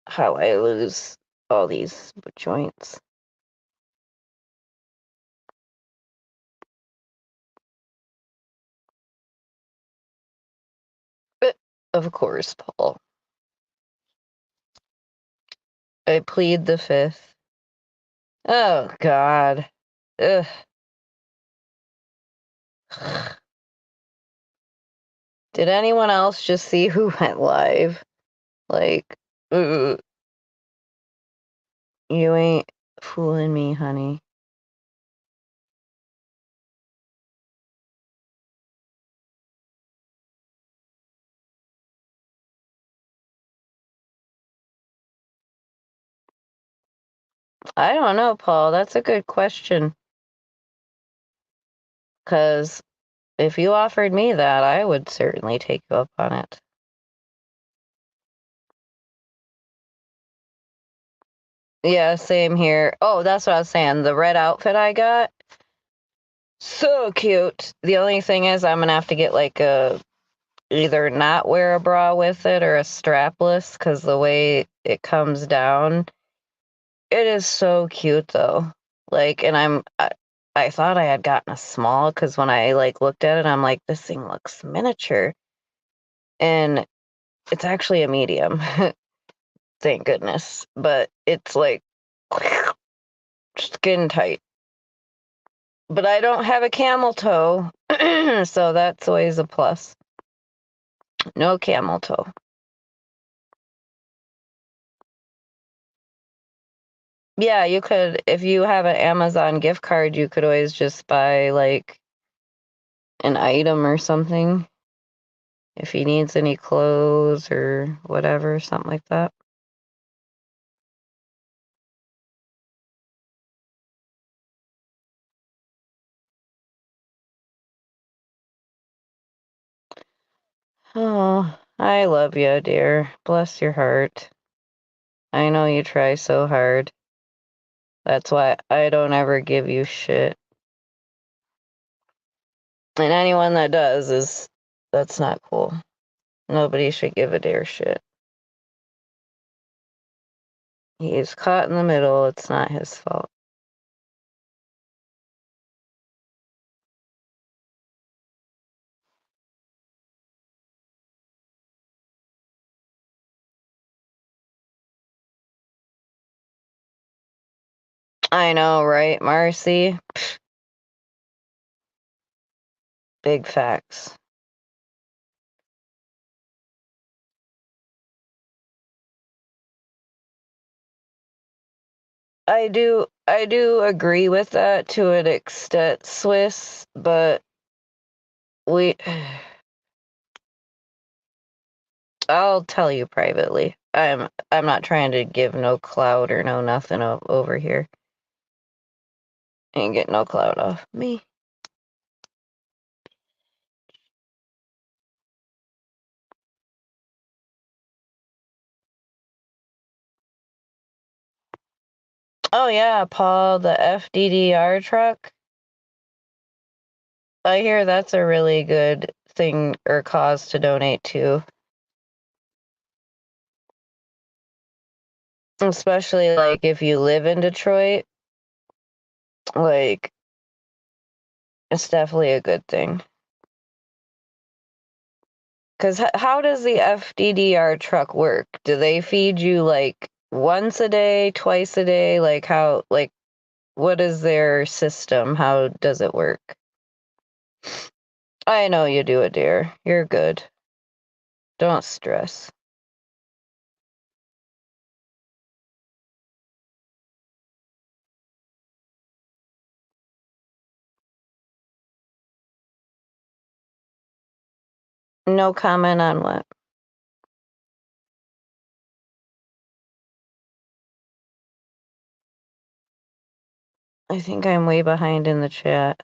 how I lose all these joints. But of course, Paul. I plead the fifth. Oh, God. Ugh. Did anyone else just see who went live? Like, you ain't fooling me, honey. I don't know, Paul. That's a good question. Because if you offered me that, I would certainly take you up on it. Yeah, same here. Oh, that's what I was saying. The red outfit I got, so cute. The only thing is I'm gonna have to get like a either not wear a bra with it or a strapless because the way it comes down, it is so cute though. Like, and I thought I had gotten a small because when I like looked at it, I'm like, this thing looks miniature, and it's actually a medium. Thank goodness. But it's like skin tight. But I don't have a camel toe, so that's always a plus. No camel toe. Yeah, you could, if you have an Amazon gift card, you could always just buy like an item or something if he needs any clothes or whatever, something like that. Oh, I love you, dear. Bless your heart. I know you try so hard. That's why I don't ever give you shit. And anyone that does that's not cool. Nobody should give a dare shit. He's caught in the middle. It's not his fault. I know, right, Marcy? Big facts. I do agree with that to an extent, Swiss, but we I'll tell you privately. I'm not trying to give no clout or no nothing over here. Ain't get no clout off me. Oh yeah, Paul, the FDDR truck. I hear that's a really good thing or cause to donate to. Especially like if you live in Detroit, like it's definitely a good thing. Cause how does the FDDR truck work? Do they feed you like once a day, twice a day? Like how, like what is their system? How does it work? I know you do it, dear. You're good. Don't stress. No comment on what? I think I'm way behind in the chat.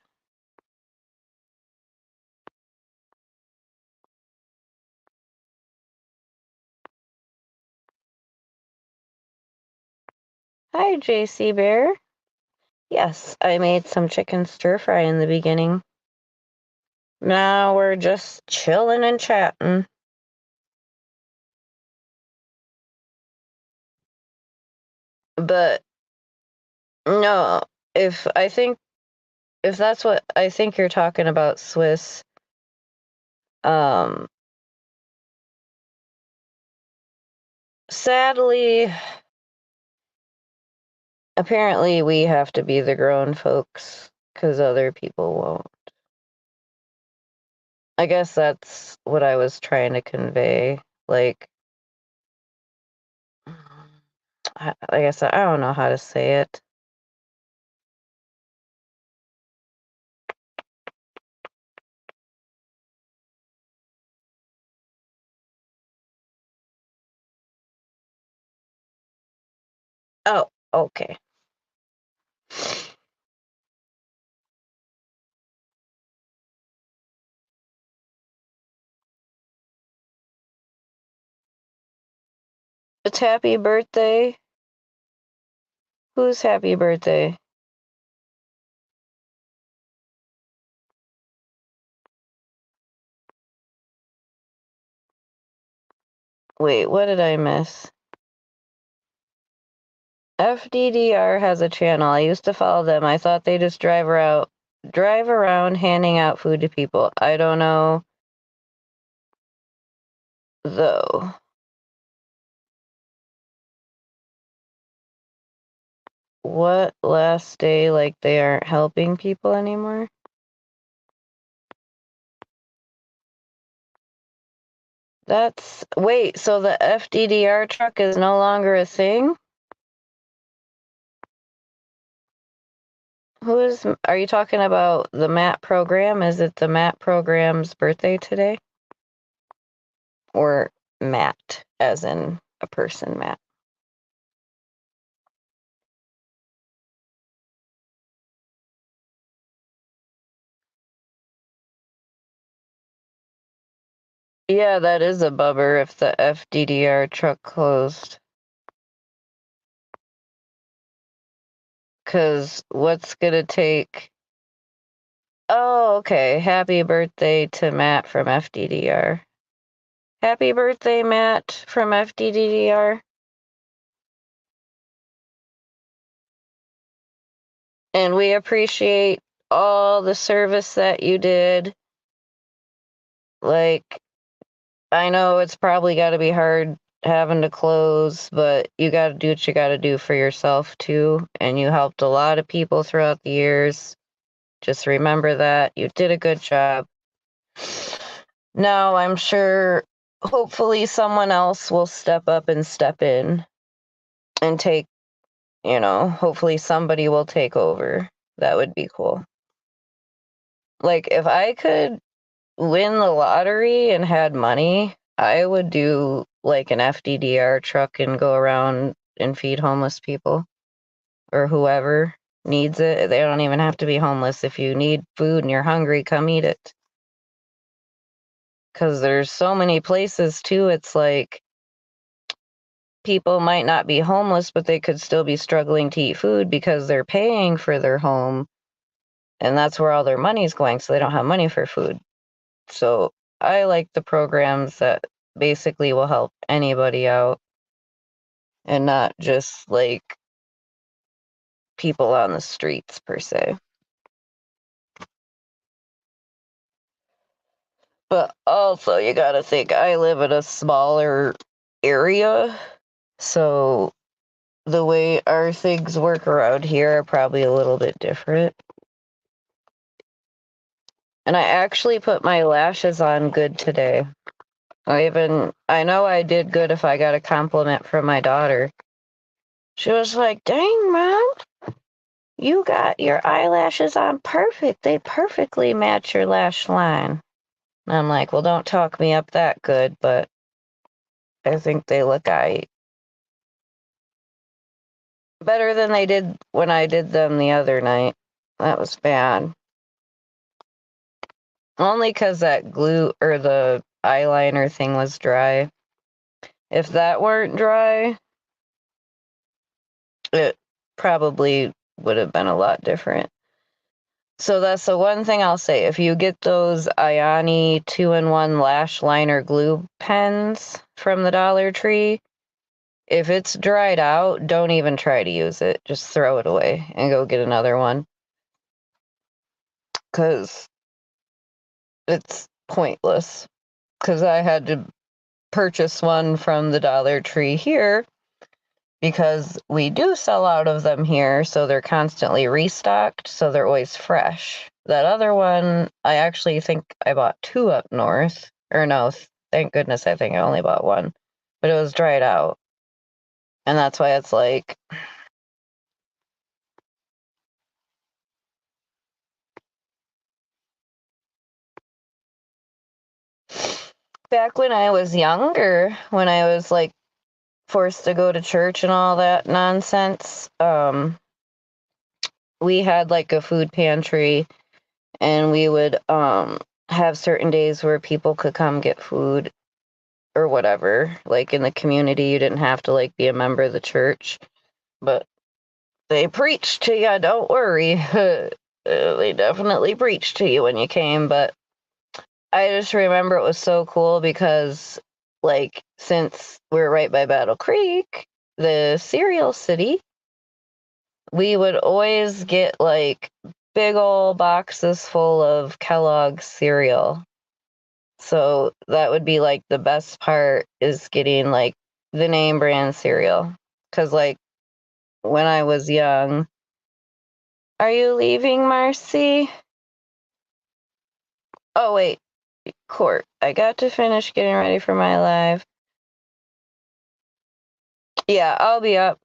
Hi, JC Bear. Yes, I made some chicken stir fry in the beginning. Now we're just chilling and chatting. But no, if that's what I think you're talking about, Swiss, um, sadly, apparently we have to be the grown folks because other people won't. I guess that's what I was trying to convey. Like I said, I don't know how to say it. Oh, okay. It's happy birthday. Whose happy birthday? Wait, what did I miss? FDDR has a channel. I used to follow them. I thought they just drive around handing out food to people. I don't know, though. What last day, like they aren't helping people anymore? Wait, so the FDDR truck is no longer a thing? Are you talking about the Matt program? Is it the Matt program's birthday today? Or Matt, as in a person, Matt? Yeah, that is a bummer if the FDDR truck closed. 'Cause what's gonna take... Oh, okay. Happy birthday to Matt from FDDR. Happy birthday, Matt from FDDR. And we appreciate all the service that you did. Like, I know it's probably got to be hard having to close, but you got to do what you got to do for yourself too. And you helped a lot of people throughout the years. Just remember that. You did a good job. Now, I'm sure hopefully someone else will step up and step in and take, hopefully somebody will take over. That would be cool. Like, if I could win the lottery and had money, I would do like an FDDR truck and go around and feed homeless people or whoever needs it. They don't even have to be homeless. If you need food and you're hungry, come eat it. Because there's so many places too. It's like people might not be homeless, but they could still be struggling to eat food because they're paying for their home. And that's where all their money's going. So they don't have money for food. So I like the programs that basically will help anybody out and not just like people on the streets per se. But also you gotta think I live in a smaller area, so the way our things work around here are probably a little bit different. And I actually put my lashes on good today. I know I did good if I got a compliment from my daughter. She was like, "Dang, Mom, you got your eyelashes on perfect. They perfectly match your lash line." And I'm like, well, don't talk me up that good, but I think they look better than they did when I did them the other night. That was bad. Only because that glue or the eyeliner thing was dry. If that weren't dry, it probably would have been a lot different. So that's the one thing I'll say. If you get those Ayani 2-in-1 lash liner glue pens from the Dollar Tree, if it's dried out, don't even try to use it. Just throw it away and go get another one. Because it's pointless. Because I had to purchase one from the Dollar Tree here because we do sell out of them here, so they're constantly restocked, so they're always fresh. That other one, I actually think I bought 2 up north. Or no, thank goodness I think I only bought 1. But it was dried out. And that's why it's like... Back when I was younger, when I was like forced to go to church and all that nonsense, we had like a food pantry, and we would have certain days where people could come get food or whatever. Like in the community, you didn't have to like be a member of the church, but They preached to you, don't worry. They definitely preached to you when you came, but I just remember it was so cool because, like, since we're right by Battle Creek, the cereal city, we would always get, like, big old boxes full of Kellogg's cereal. So that would be, like, the best part is getting, like, the name brand cereal. Because, like, when I was young, are you leaving, Marcy? Oh, wait. Court. I got to finish getting ready for my live. Yeah, I'll be up.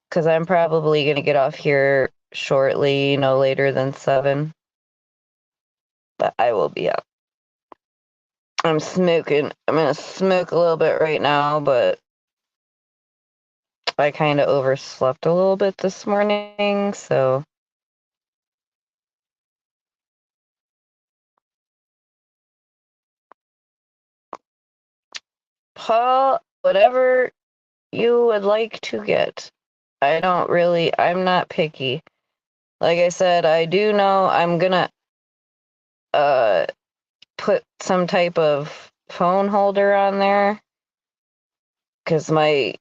Because I'm probably going to get off here shortly, no later than 7. But I will be up. I'm smoking. I'm going to smoke a little bit right now, but I kind of overslept a little bit this morning, so. Paul, whatever you would like to get. I'm not picky. Like I said, I do know I'm gonna put some type of phone holder on there because my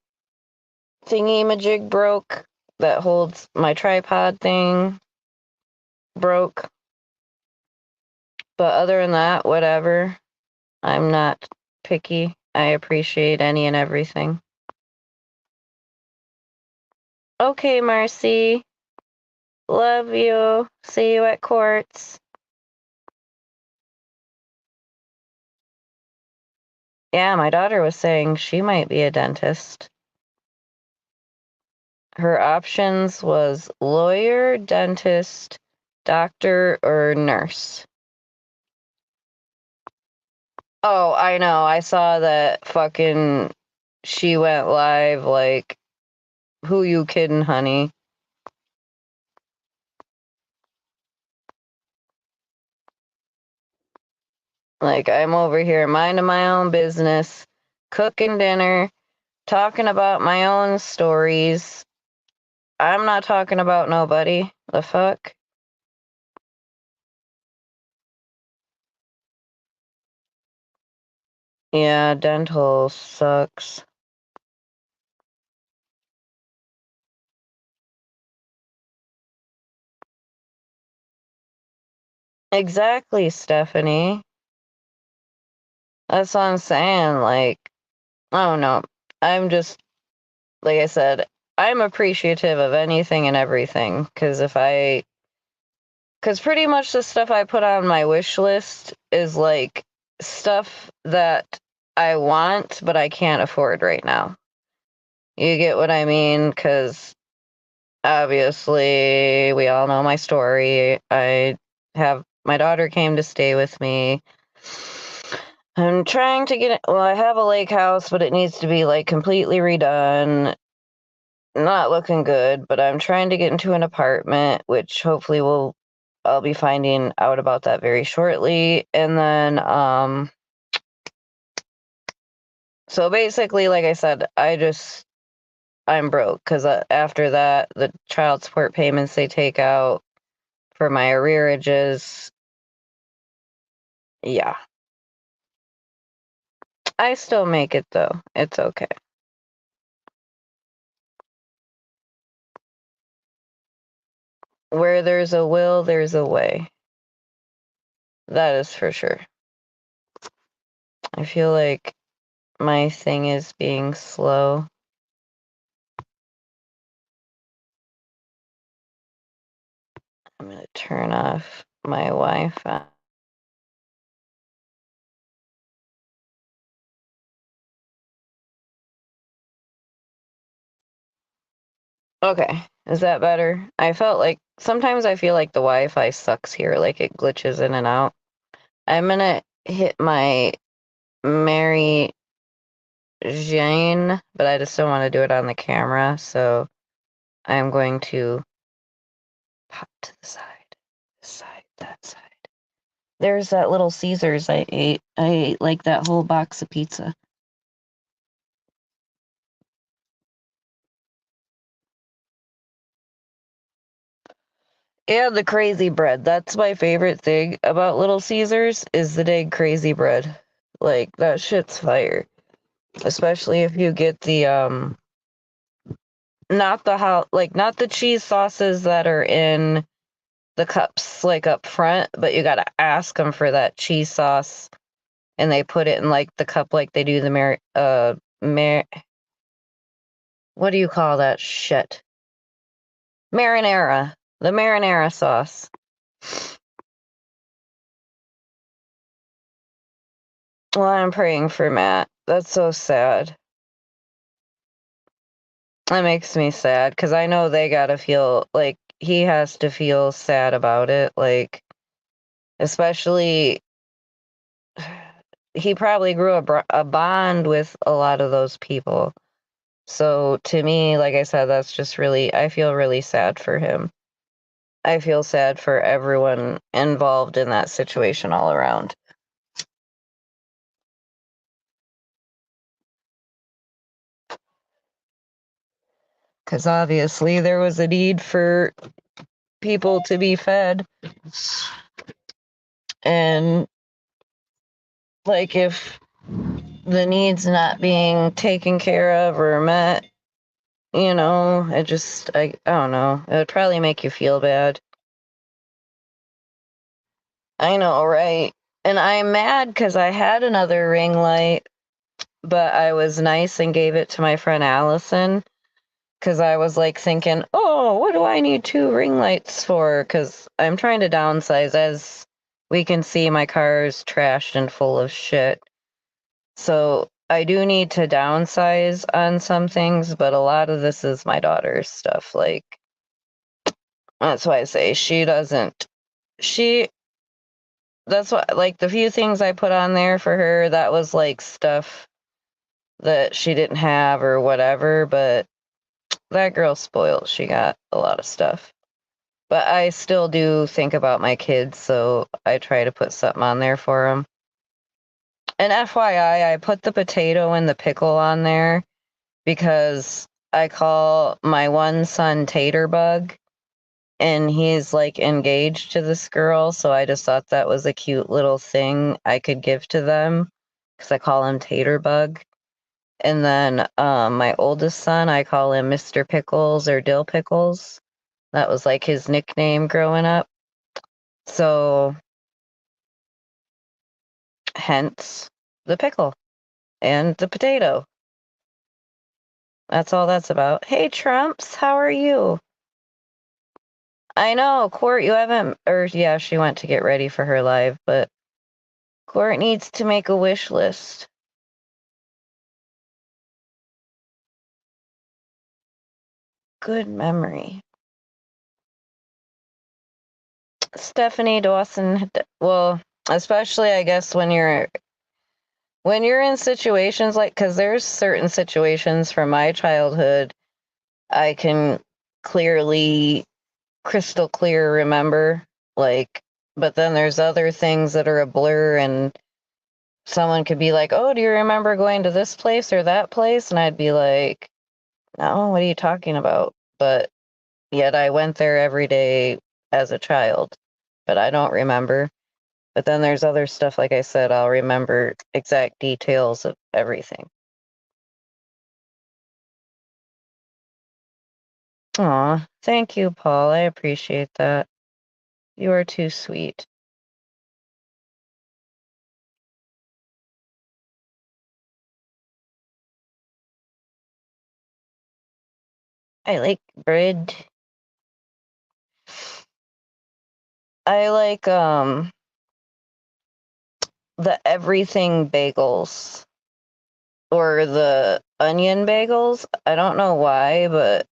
thingy-majig broke that holds my tripod thing broke. But other than that, whatever. I'm not picky. I appreciate any and everything. Okay, Marcy. Love you. See you at courts. Yeah, my daughter was saying she might be a dentist. Her options was lawyer, dentist, doctor, or nurse. Oh, I know. I saw that fucking she went live like, who you kidding, honey? Like, I'm over here minding my own business, cooking dinner, talking about my own stories. I'm not talking about nobody. The fuck? Yeah, dental sucks. Exactly, Stephanie. That's what I'm saying. Like, I don't know. I'm just, like I said, I'm appreciative of anything and everything. Because pretty much the stuff I put on my wish list is like stuff that I want, but I can't afford right now. You get what I mean? Because obviously, we all know my story. My daughter came to stay with me. I'm trying to get it. Well, I have a lake house, but it needs to be like completely redone. Not looking good, but I'm trying to get into an apartment, which hopefully I'll be finding out about that very shortly. And then, so basically, like I said, I'm broke because after that, the child support payments they take out for my arrearages, yeah. I still make it though. It's okay. Where there's a will, there's a way. That is for sure. I feel like my thing is being slow. I'm going to turn off my Wi-Fi. Okay, is that better? Sometimes I feel like the Wi-Fi sucks here, like it glitches in and out. I'm gonna hit my Mary Jane, but I just don't want to do it on the camera, so I'm going to pop to the side, this side, that side. There's that little Caesars I ate. I ate like that whole box of pizza. Yeah, the crazy bread. That's my favorite thing about Little Caesars is the dang crazy bread. Like that shit's fire. Especially if you get the not the cheese sauces that are in the cups like up front, but you gotta ask them for that cheese sauce, and they put it in like the cup like they do the what do you call that shit? Marinara. The marinara sauce. Well, I'm praying for Matt. That's so sad. That makes me sad because I know they gotta feel like he has to feel sad about it. Like, especially, he probably grew a bond with a lot of those people. So to me, like I said, that's just really, I feel really sad for him. I feel sad for everyone involved in that situation all around. Because obviously there was a need for people to be fed. And like if the needs not being taken care of or met, I don't know. It would probably make you feel bad. I know, right? And I'm mad because I had another ring light, but I was nice and gave it to my friend Allison because I was like thinking, oh, what do I need 2 ring lights for? Because I'm trying to downsize. As we can see, my car is trashed and full of shit. So I do need to downsize on some things, but a lot of this is my daughter's stuff. Like, that's why I say that's what, like, the few things I put on there for her, that was like stuff that she didn't have or whatever, but that girl's spoiled. She got a lot of stuff. But I still do think about my kids, so I try to put something on there for them. And FYI, I put the potato and the pickle on there because I call my one son Taterbug, and he's like engaged to this girl, so I just thought that was a cute little thing I could give to them because I call him Taterbug. And then my oldest son, I call him Mr. Pickles or Dill Pickles. That was like his nickname growing up. So hence the pickle and the potato. That's all that's about. Hey, Trumps, how are you? I know, Court, you haven't, or yeah, she went to get ready for her live, but Court needs to make a wish list. Good memory. Stephanie Dawson, well, especially I guess when you're in situations like, because there's certain situations from my childhood I can clearly, crystal clear remember, like, but then there's other things that are a blur, and someone could be like, oh, do you remember going to this place or that place? And I'd be like, no, what are you talking about? But yet I went there every day as a child, but I don't remember. But then there's other stuff, like I said, I'll remember exact details of everything. Aw, thank you, Paul. I appreciate that. You are too sweet. I like bread. I like the everything bagels or the onion bagels. I don't know why, but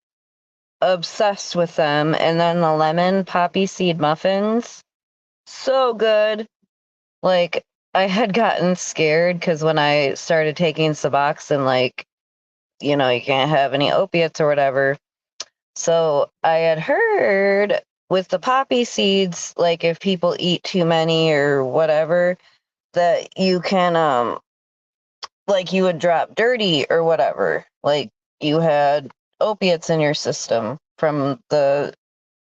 obsessed with them. And then the lemon poppy seed muffins. So good. Like, I had gotten scared because when I started taking Suboxone, like, you can't have any opiates or whatever. So I had heard with the poppy seeds, like if people eat too many or whatever, that you can like you would drop dirty or whatever. Like you had opiates in your system from the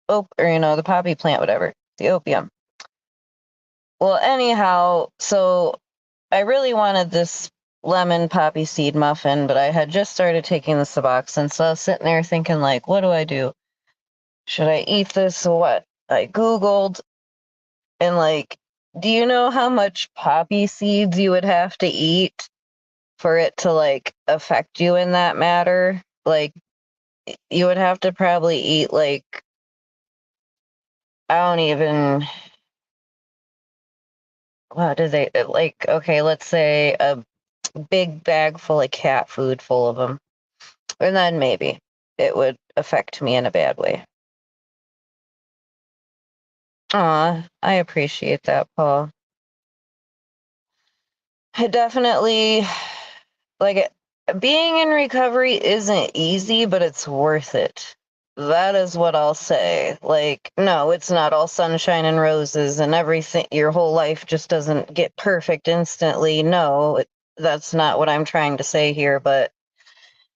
the poppy plant, whatever, the opium. Well, anyhow, so I really wanted this lemon poppy seed muffin, but I had just started taking the Suboxone, so I was sitting there thinking, like, what do I do? Should I eat this or what? I Googled, and, like, do you know how much poppy seeds you would have to eat for it to, like, affect you in that matter? Like, you would have to probably eat, like, I don't even, what do they, like, okay, let's say a big bag full of cat food full of them. And then maybe it would affect me in a bad way. Aw, I appreciate that, Paul. I definitely, like, being in recovery isn't easy, but it's worth it. That is what I'll say. Like, no, it's not all sunshine and roses and everything. Your whole life just doesn't get perfect instantly. No, that's not what I'm trying to say here. But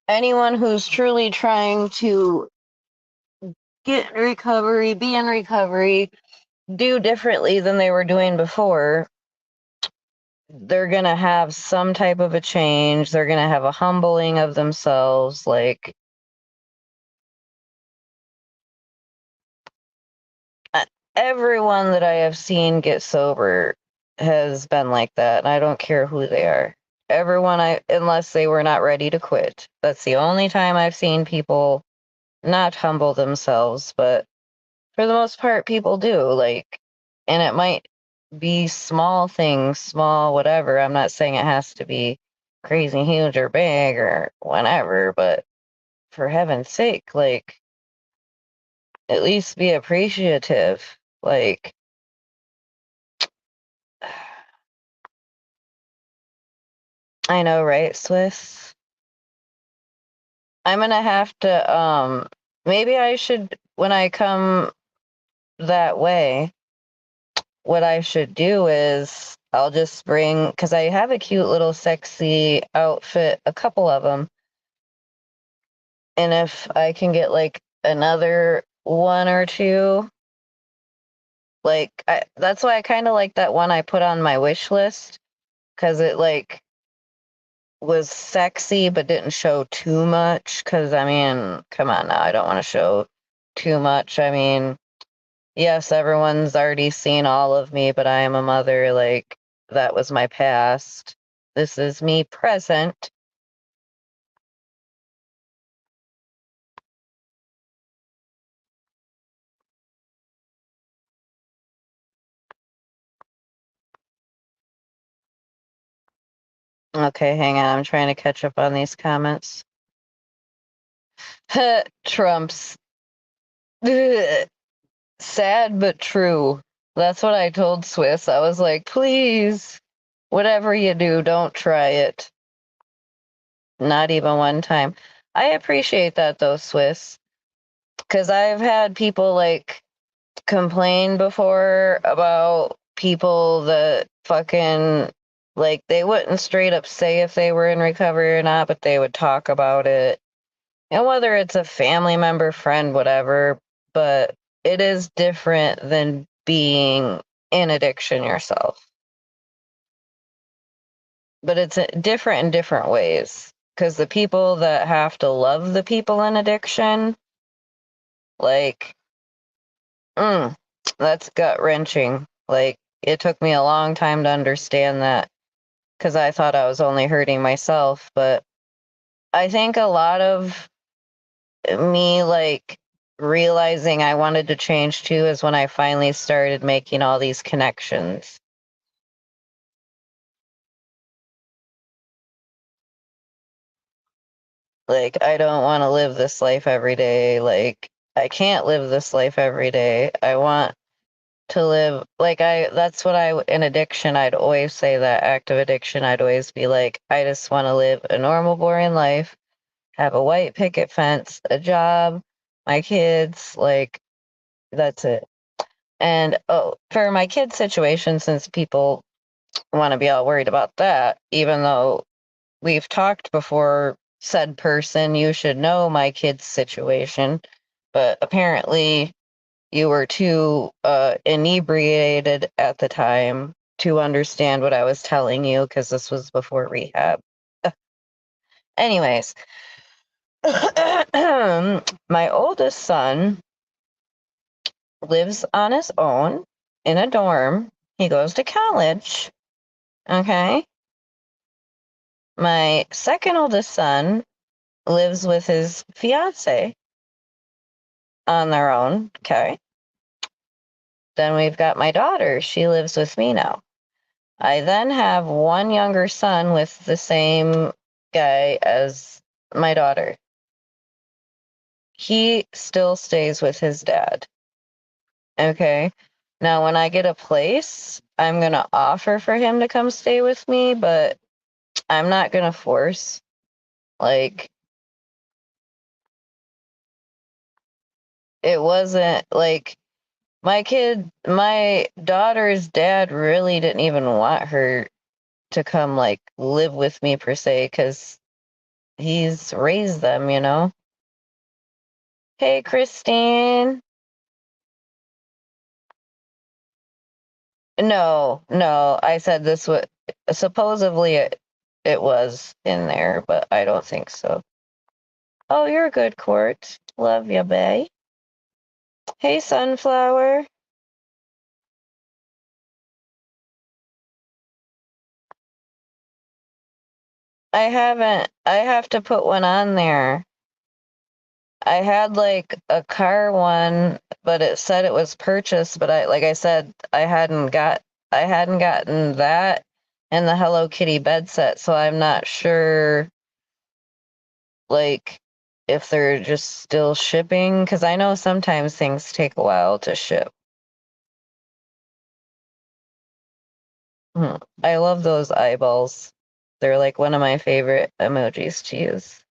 anyone who's truly trying to get in recovery, be in recovery, do differently than they were doing before, they're going to have some type of a change. They're going to have a humbling of themselves. Like, everyone that I have seen get sober has been like that, and I don't care who they are. Everyone, unless they were not ready to quit. That's the only time I've seen people not humble themselves, but for the most part, people do. Like, and it might be small things, small whatever. I'm not saying it has to be crazy huge or big or whatever, but for heaven's sake, like, at least be appreciative. Like, I know, right, Swiss? I'm gonna have to, maybe I should, when I come that way, what I should do is I'll just bring, because I have a cute little sexy outfit, a couple of them. And if I can get like another one or two, like, that's why I kind of like that one I put on my wish list, because it like was sexy but didn't show too much. Because I mean, come on now, I don't want to show too much. I mean, yes, everyone's already seen all of me, but I am a mother. Like, that was my past. This is me present. Okay, hang on. I'm trying to catch up on these comments. Trump's. Sad but true. That's what I told Swiss. I was like, please, whatever you do, don't try it. Not even one time. I appreciate that though, Swiss. Because I've had people like complain before about people that fucking, like, they wouldn't straight up say if they were in recovery or not, but they would talk about it. And whether it's a family member, friend, whatever, but it is different than being in addiction yourself. But it's different in different ways. Because the people that have to love the people in addiction, like, that's gut wrenching. Like, it took me a long time to understand that because I thought I was only hurting myself. But I think a lot of me, like, realizing I wanted to change too is when I finally started making all these connections. Like, I don't want to live this life every day. Like, I can't live this life every day. I want to live, like, that's what in addiction, I'd always say that, active addiction, I'd always be like, I just want to live a normal, boring life, have a white picket fence, a job, my kids, like, that's it. And, oh, for my kids' situation, since people want to be all worried about that, even though we've talked before, said person, you should know my kid's situation, but apparently you were too inebriated at the time to understand what I was telling you because this was before rehab. Anyways, my oldest son lives on his own in a dorm. He goes to college. Okay. My second oldest son lives with his fiance on their own. Okay. Then we've got my daughter. She lives with me now. I then have one younger son with the same guy as my daughter. He still stays with his dad. Okay. Now, when I get a place, I'm going to offer for him to come stay with me, but I'm not going to force. Like, it wasn't like my daughter's dad really didn't even want her to come, like, live with me per se, because he's raised them, you know? Hey, Christine. No, I said this was supposedly it was in there, but I don't think so. Oh, you're good, Court. Love ya, bae. Hey, Sunflower. I have to put one on there. I had like a car one, but it said it was purchased, but like I said, I hadn't gotten that and the Hello Kitty bed set, so I'm not sure like if they're just still shipping, because I know sometimes things take a while to ship. I love those eyeballs. They're like one of my favorite emojis to use.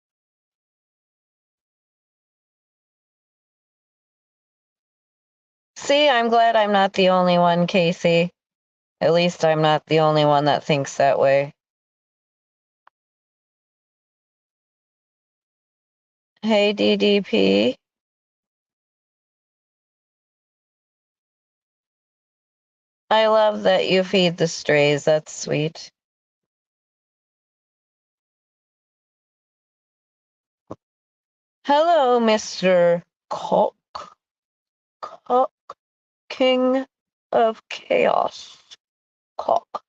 See, I'm glad I'm not the only one, Casey. At least I'm not the only one that thinks that way. Hey, DDP. I love that you feed the strays. That's sweet. Hello, Mr. Cock. Cock. King of Chaos. Cock.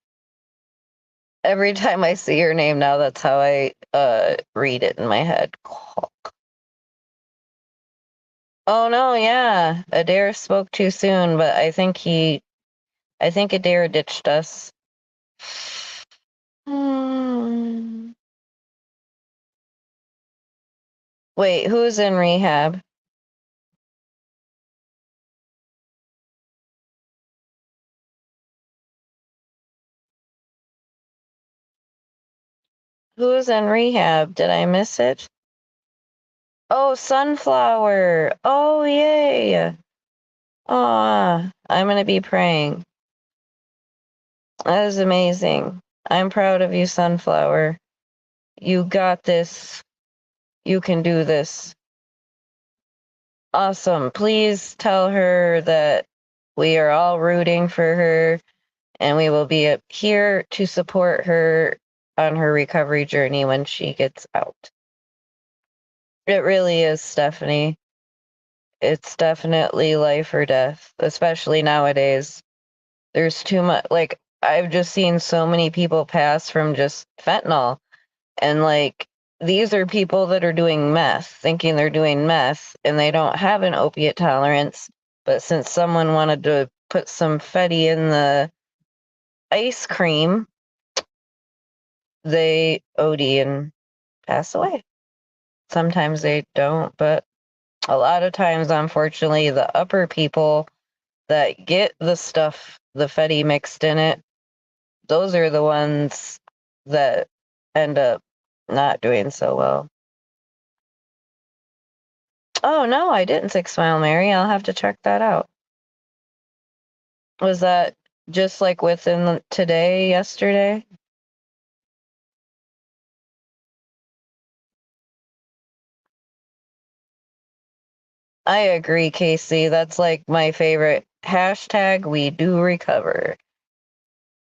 Every time I see your name now, that's how I read it in my head. Cock. Oh no, yeah. Adair spoke too soon, but I think Adair ditched us. Wait, who's in rehab? Who's in rehab? Did I miss it? Oh, Sunflower. Oh, yay. Aw, I'm gonna be praying. That is amazing. I'm proud of you, Sunflower. You got this. You can do this. Awesome. Please tell her that we are all rooting for her and we will be here to support her on her recovery journey when she gets out. It really is, Stephanie. It's definitely life or death, especially nowadays. There's too much, like, I've just seen so many people pass from just fentanyl. And, like, these are people that are doing meth, thinking they're doing meth, and they don't have an opiate tolerance. But since someone wanted to put some Fetty in the ice cream, they OD and pass away. Sometimes they don't, but a lot of times, unfortunately, the upper people that get the stuff, the Fetty mixed in it, those are the ones that end up not doing so well. Oh, no, I didn't 6 Mile Mary. I'll have to check that out. Was that just like within today, yesterday? I agree, Casey. That's like my favorite hashtag. We do recover.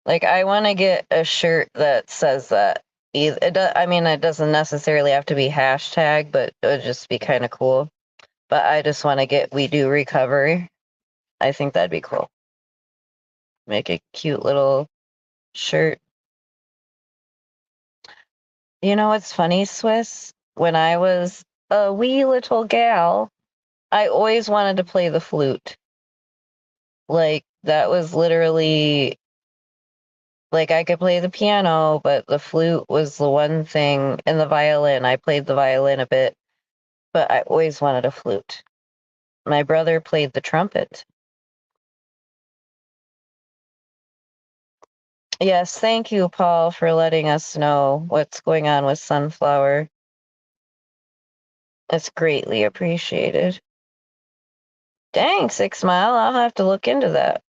Like, I want to get a shirt that says that. I mean, it doesn't necessarily have to be hashtag, but it would just be kind of cool. But I just want to get we do recover. I think that'd be cool. Make a cute little shirt. You know what's funny, Swiss? When I was a wee little gal, I always wanted to play the flute. Like, that was literally, like, I could play the piano, but the flute was the one thing, and the violin. I played the violin a bit, but I always wanted a flute. My brother played the trumpet. Yes, thank you, Paul, for letting us know what's going on with Sunflower. It's greatly appreciated. Dang, 6 Mile, I'll have to look into that.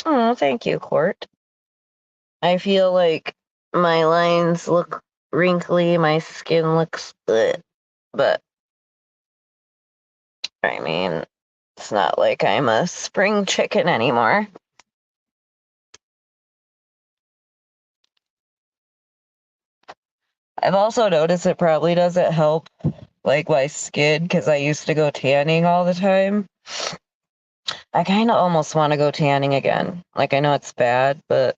Oh, thank you, Court. I feel like my lines look wrinkly, my skin looks bleh, but I mean, it's not like I'm a spring chicken anymore. I've also noticed it probably doesn't help, like, my skin, because I used to go tanning all the time. I kind of almost want to go tanning again. Like, I know it's bad, but,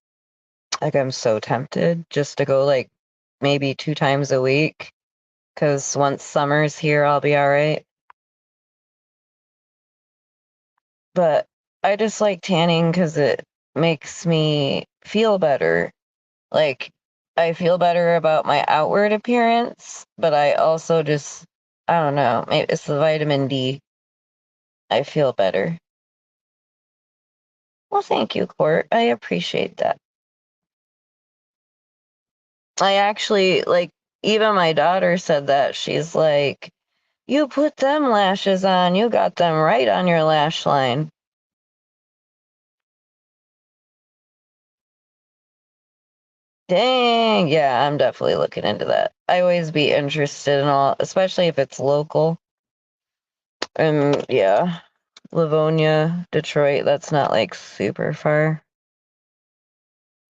like, I'm so tempted just to go, like, maybe 2 times a week, because once summer's here, I'll be all right. But I just like tanning because it makes me feel better. Like, I feel better about my outward appearance, but I also just, I don't know, maybe it's the vitamin D. I feel better. Well, thank you, Court. I appreciate that. I actually, like, even my daughter said that. She's like, you put them lashes on, you got them right on your lash line. Dang, yeah, I'm definitely looking into that. I always be interested in all, especially if it's local. And yeah, Livonia, Detroit, that's not like super far.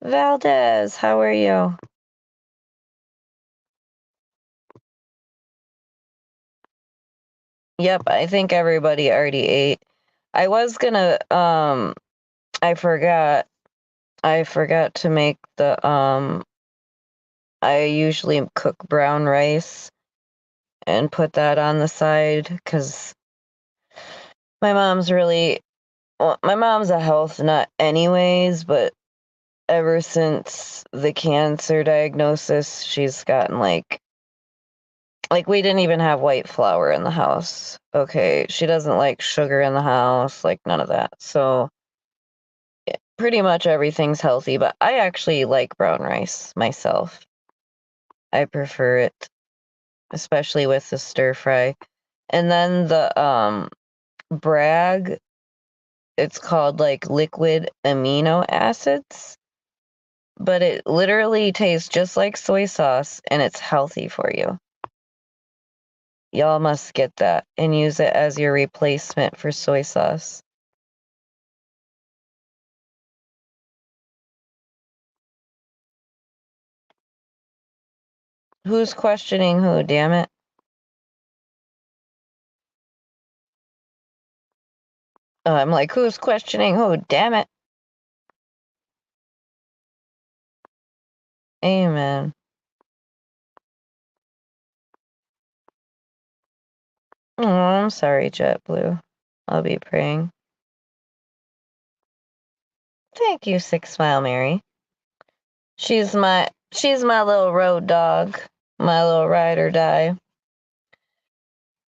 Valdez, how are you? Yep, I think everybody already ate. I was gonna, I forgot to make the, I usually cook brown rice and put that on the side because my mom's really, well, my mom's a health nut anyways, but ever since the cancer diagnosis, she's gotten like we didn't even have white flour in the house. Okay, she doesn't like sugar in the house, like none of that. So pretty much everything's healthy, but I actually like brown rice myself. I prefer it, especially with the stir fry. And then the Bragg, it's called like liquid amino acids, but it literally tastes just like soy sauce and it's healthy for you. Y'all must get that and use it as your replacement for soy sauce. Who's questioning who, damn it? I'm like, who's questioning who, damn it? Amen. Oh, I'm sorry, JetBlue. I'll be praying. Thank you, 6 Mile Mary. She's my little road dog, my little ride or die.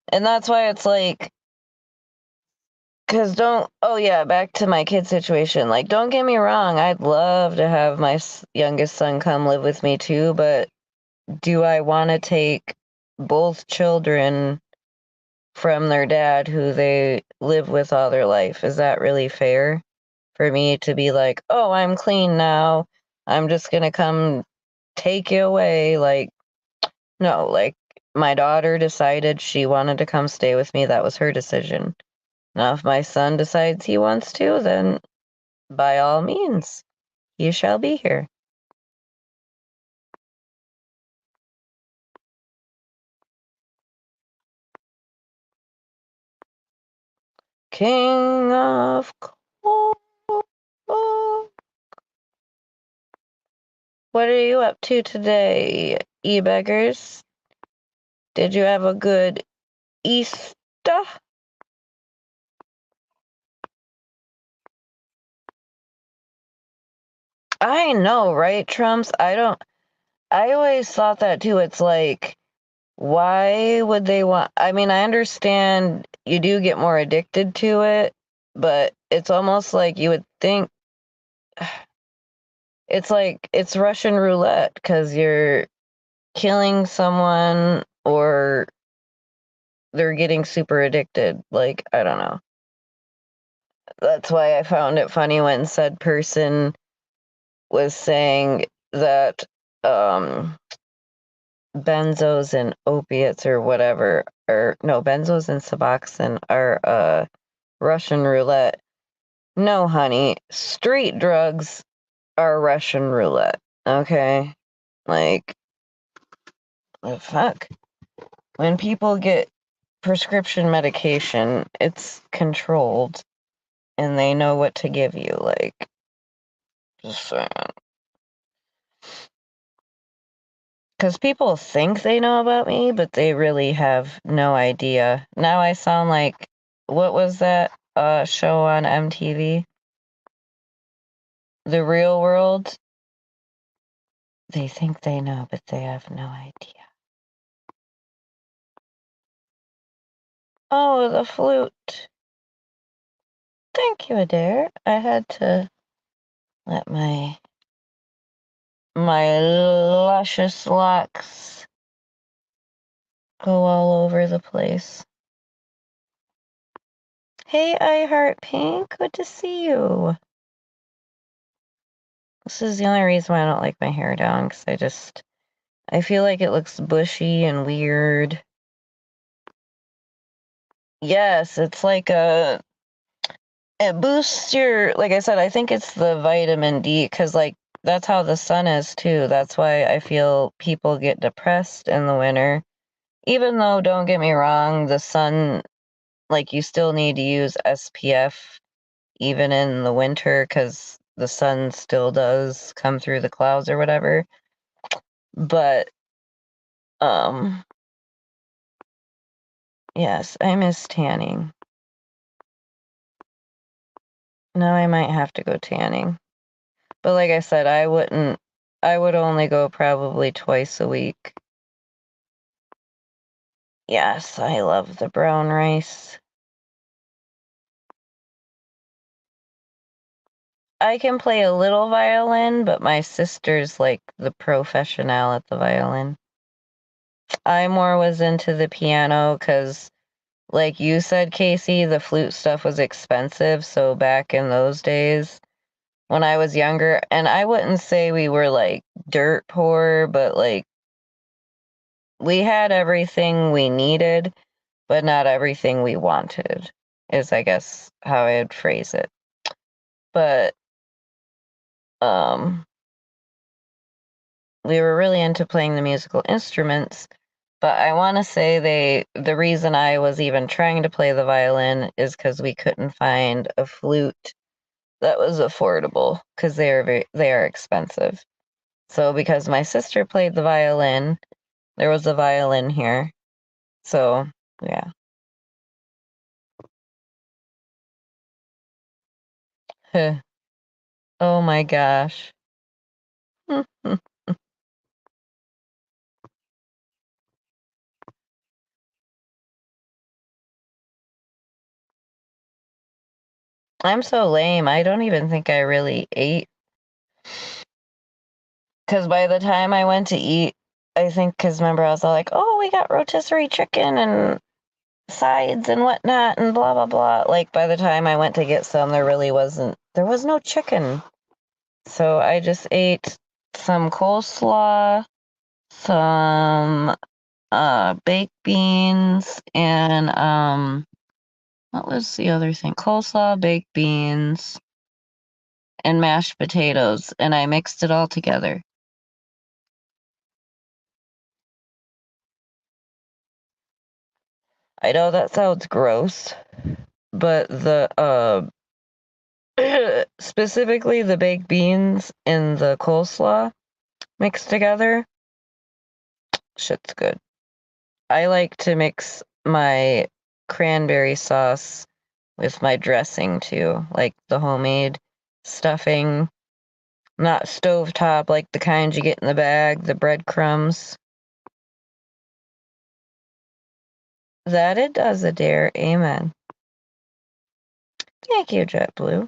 And that's why it's like, oh yeah, back to my kid situation. Like, don't get me wrong, I'd love to have my youngest son come live with me too, but do I want to take both children from their dad who they live with all their life? Is that really fair for me to be like, oh, I'm clean now, I'm just gonna come take you away? Like, no, like, my daughter decided she wanted to come stay with me. That was her decision. Now, if my son decides he wants to, then by all means, you shall be here. King of Cold. What are you up to today, e-beggars? Did you have a good Easter? I know, right, Trumps? I always thought that too. It's like, why would they want, I mean, I understand you do get more addicted to it, but it's almost like you would think it's like it's Russian roulette because you're killing someone or they're getting super addicted. Like, I don't know. That's why I found it funny when said person was saying that benzos and opiates or whatever, or no, benzos and Suboxone are Russian roulette. No, honey, street drugs are Russian roulette. Okay? Like, the fuck? When people get prescription medication, it's controlled and they know what to give you. Like, just saying. Because people think they know about me, but they really have no idea. Now I sound like, what was that show on MTV? The Real World? They think they know, but they have no idea. Oh, the flute. Thank you, Adair. I had to let my luscious locks go all over the place. Hey, I Heart Pink, good to see you. This is the only reason why I don't like my hair down, because I feel like it looks bushy and weird. Yes, it's like it boosts your, like I said, I think it's the vitamin D, because like that's how the sun is too. That's why I feel people get depressed in the winter. Even though, don't get me wrong, the sun, like you still need to use SPF even in the winter because the sun still does come through the clouds or whatever. But, yes, I miss tanning. Now I might have to go tanning. But like I said, I would only go probably twice a week. Yes, I love the brown rice. I can play a little violin, but my sister's like the professional at the violin. I more was into the piano because, like you said, Casey, the flute stuff was expensive. So back in those days, when I was younger, and I wouldn't say we were like dirt poor, but like we had everything we needed, but not everything we wanted, is I guess how I'd phrase it. But we were really into playing the musical instruments. But I want to say the reason I was even trying to play the violin is because we couldn't find a flute that was affordable because they are expensive. So because my sister played the violin, there was a violin here. So yeah. Oh my gosh. I'm so lame. I don't even think I really ate. Because by the time I went to eat, I think, because remember, I was all like, oh, we got rotisserie chicken and sides and whatnot and blah, blah, blah. Like, by the time I went to get some, there was no chicken. So I just ate some coleslaw, some baked beans, and what was the other thing? Coleslaw, baked beans, and mashed potatoes, and I mixed it all together. I know that sounds gross, but the specifically the baked beans and the coleslaw mixed together, shit's good. I like to mix my cranberry sauce with my dressing too, like the homemade stuffing, not stovetop like the kind you get in the bag, the breadcrumbs. That it does, Adair. Amen. Thank you, JetBlue.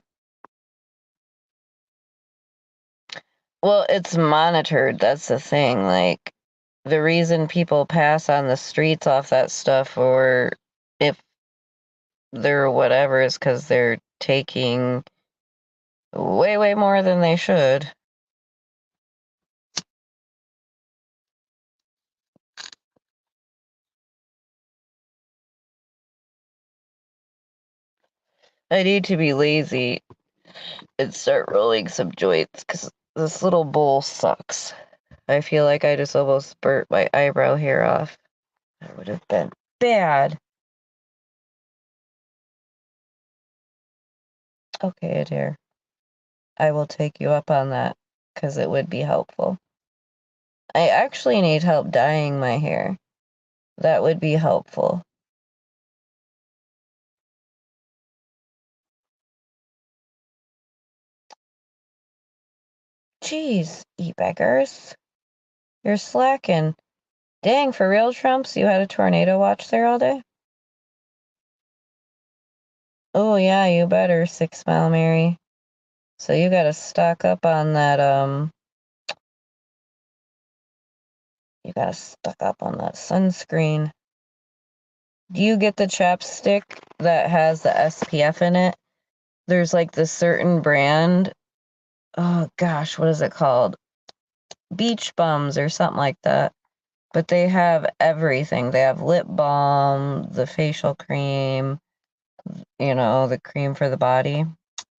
Well, it's monitored. That's the thing. Like, the reason people pass on the streets off that stuff, or if they're whatever, is because they're taking way, way more than they should. I need to be lazy and start rolling some joints because this little bowl sucks. I feel like I just almost burnt my eyebrow hair off. That would have been bad. Okay, Adair. I will take you up on that because it would be helpful. I actually need help dyeing my hair. That would be helpful. Jeez, you beggars. You're slacking. Dang, for real, Trumps? You had a tornado watch there all day? Oh, yeah, you better, 6 Mile Mary. So you gotta stock up on that, you gotta stock up on that sunscreen. Do you get the chapstick that has the SPF in it? There's like this certain brand. Oh gosh, what is it called? Beach Bums or something like that. But they have everything. They have lip balm, the facial cream, the cream for the body,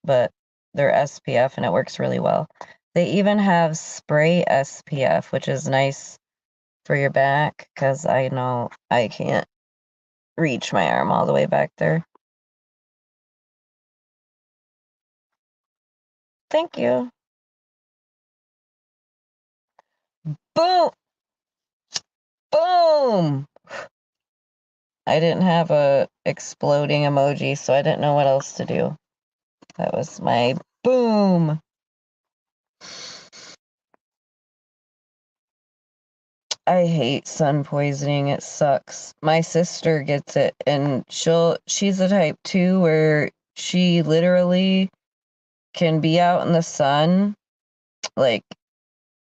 but they're SPF and it works really well. They even have spray SPF, which is nice for your back because I know I can't reach my arm all the way back there. Thank you. Boom! Boom! I didn't have a exploding emoji, so I didn't know what else to do. That was my boom. I hate sun poisoning. It sucks. My sister gets it and she's the type too where she literally can be out in the sun, like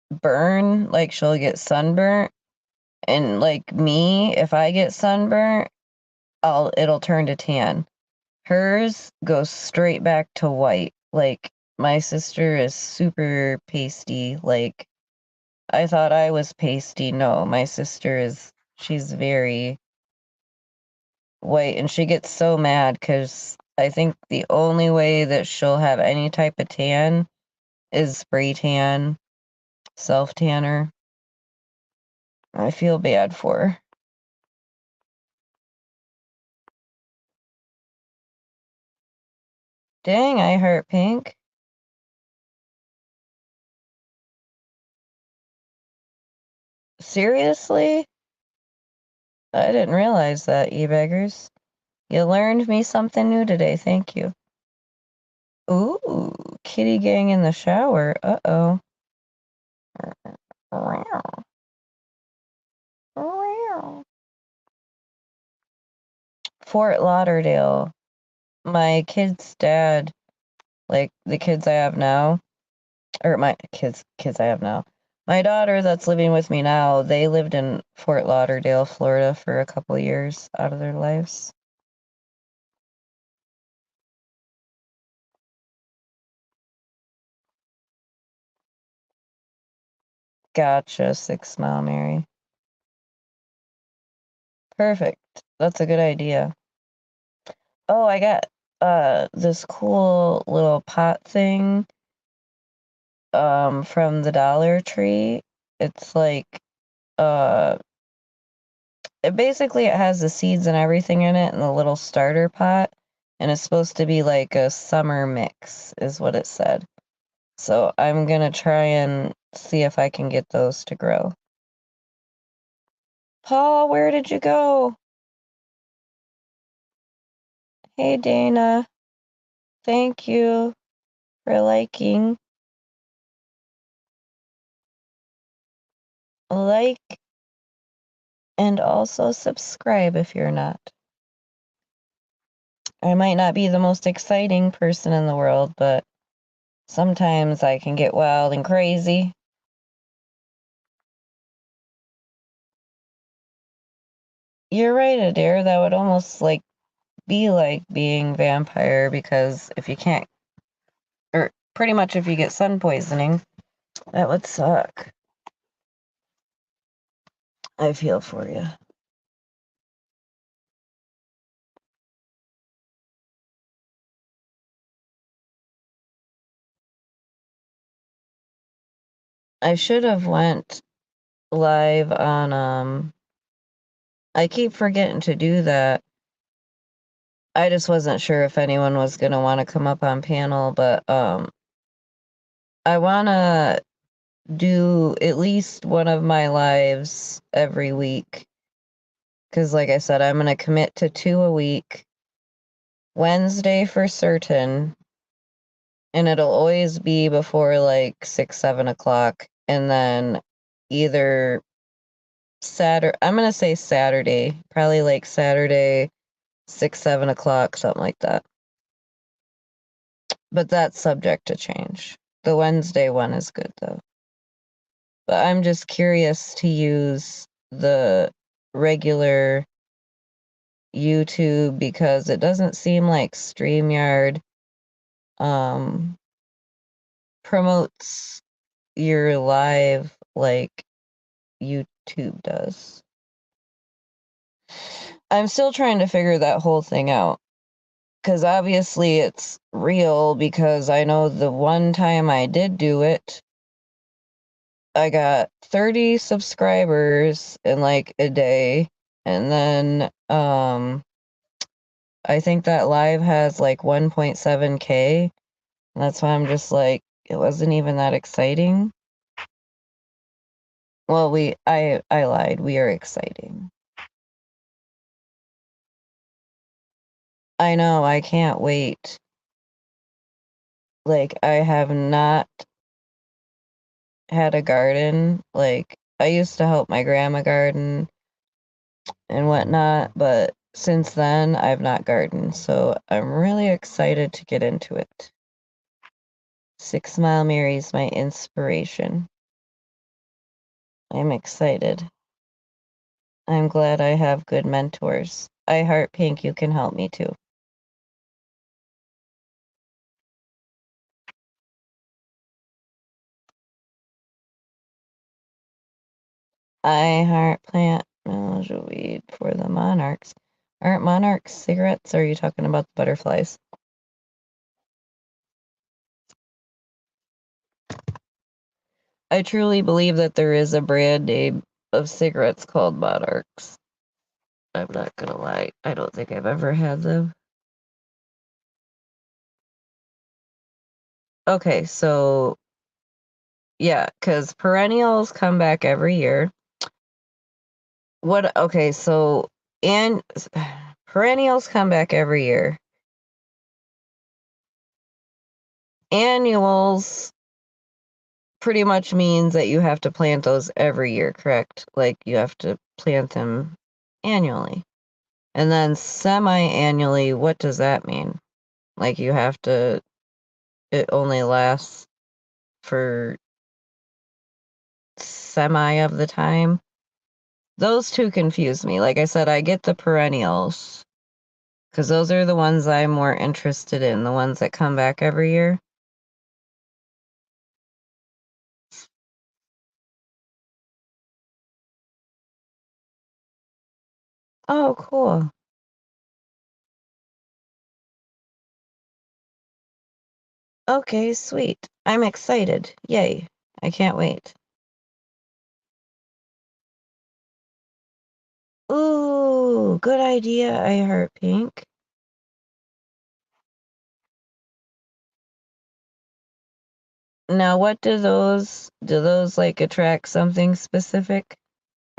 burn, like she'll get sunburnt. And like me, if I get sunburnt, it'll turn to tan. Hers goes straight back to white. Like my sister is super pasty. Like I thought I was pasty. No, my sister she's very white and she gets so mad because I think the only way that she'll have any type of tan is spray tan, self tanner. I feel bad for her. Dang, I heart pink. Seriously? I didn't realize that, you beggars. You learned me something new today, thank you. Ooh, kitty gang in the shower. Uh-oh. Fort Lauderdale. My kid's dad, like the kids I have now, or my kids I have now. My daughter that's living with me now, they lived in Fort Lauderdale, Florida for a couple of years out of their lives. Gotcha, 6 Mile Mary. Perfect. That's a good idea. Oh, I got this cool little pot thing from the Dollar Tree. It's like uh it has the seeds and everything in it and the little starter pot, and it's supposed to be like a summer mix is what it said. So I'm gonna try and see if I can get those to grow. Paul, where did you go? Hey Dana, thank you for liking. Like and also subscribe if you're not. I might not be the most exciting person in the world, but sometimes I can get wild and crazy. You're right, Adair. That would almost like be like being vampire because if you can't, or pretty much if you get sun poisoning, that would suck. I feel for you. I should have went live on I keep forgetting to do that. I just wasn't sure if anyone was gonna want to come up on panel, but I wanna do at least one of my lives every week. Cause like I said, I'm gonna commit to 2 a week. Wednesday for certain, and it'll always be before like 6, 7 o'clock, and then either Saturday, I'm gonna say Saturday, probably like Saturday, 6, 7 o'clock, something like that. But that's subject to change. The Wednesday one is good though. But I'm just curious to use the regular YouTube because it doesn't seem like StreamYard promotes your live like YouTube does. I'm still trying to figure that whole thing out. Because obviously it's real because I know the one time I did do it, I got 30 subscribers in like a day. And then I think that live has like 1.7K. And that's why I'm just like, it wasn't even that exciting. Well, I lied. We are exciting. I know, I can't wait. Like, I have not had a garden. Like, I used to help my grandma garden and whatnot, but since then, I've not gardened. So I'm really excited to get into it. 6 Mile Mary's my inspiration. I'm excited. I'm glad I have good mentors. I Heart Pink, you can help me too. I Heart Plant Melange Weed for the monarchs. Aren't monarchs cigarettes, or are you talking about the butterflies? I truly believe that there is a brand name of cigarettes called monarchs. I'm not gonna lie. I don't think I've ever had them. Okay, so yeah, because perennials come back every year. Okay, so and perennials come back every year. Annuals pretty much means that you have to plant those every year, correct? Like you have to plant them annually. And then semi-annually, what does that mean? Like you have to, it only lasts for semi of the time. Those two confuse me. Like I said, I get the perennials because those are the ones I'm more interested in, the ones that come back every year. Oh, cool. Okay, sweet. I'm excited. Yay. I can't wait. Ooh, good idea. I heart pink. Now, what do those like attract something specific?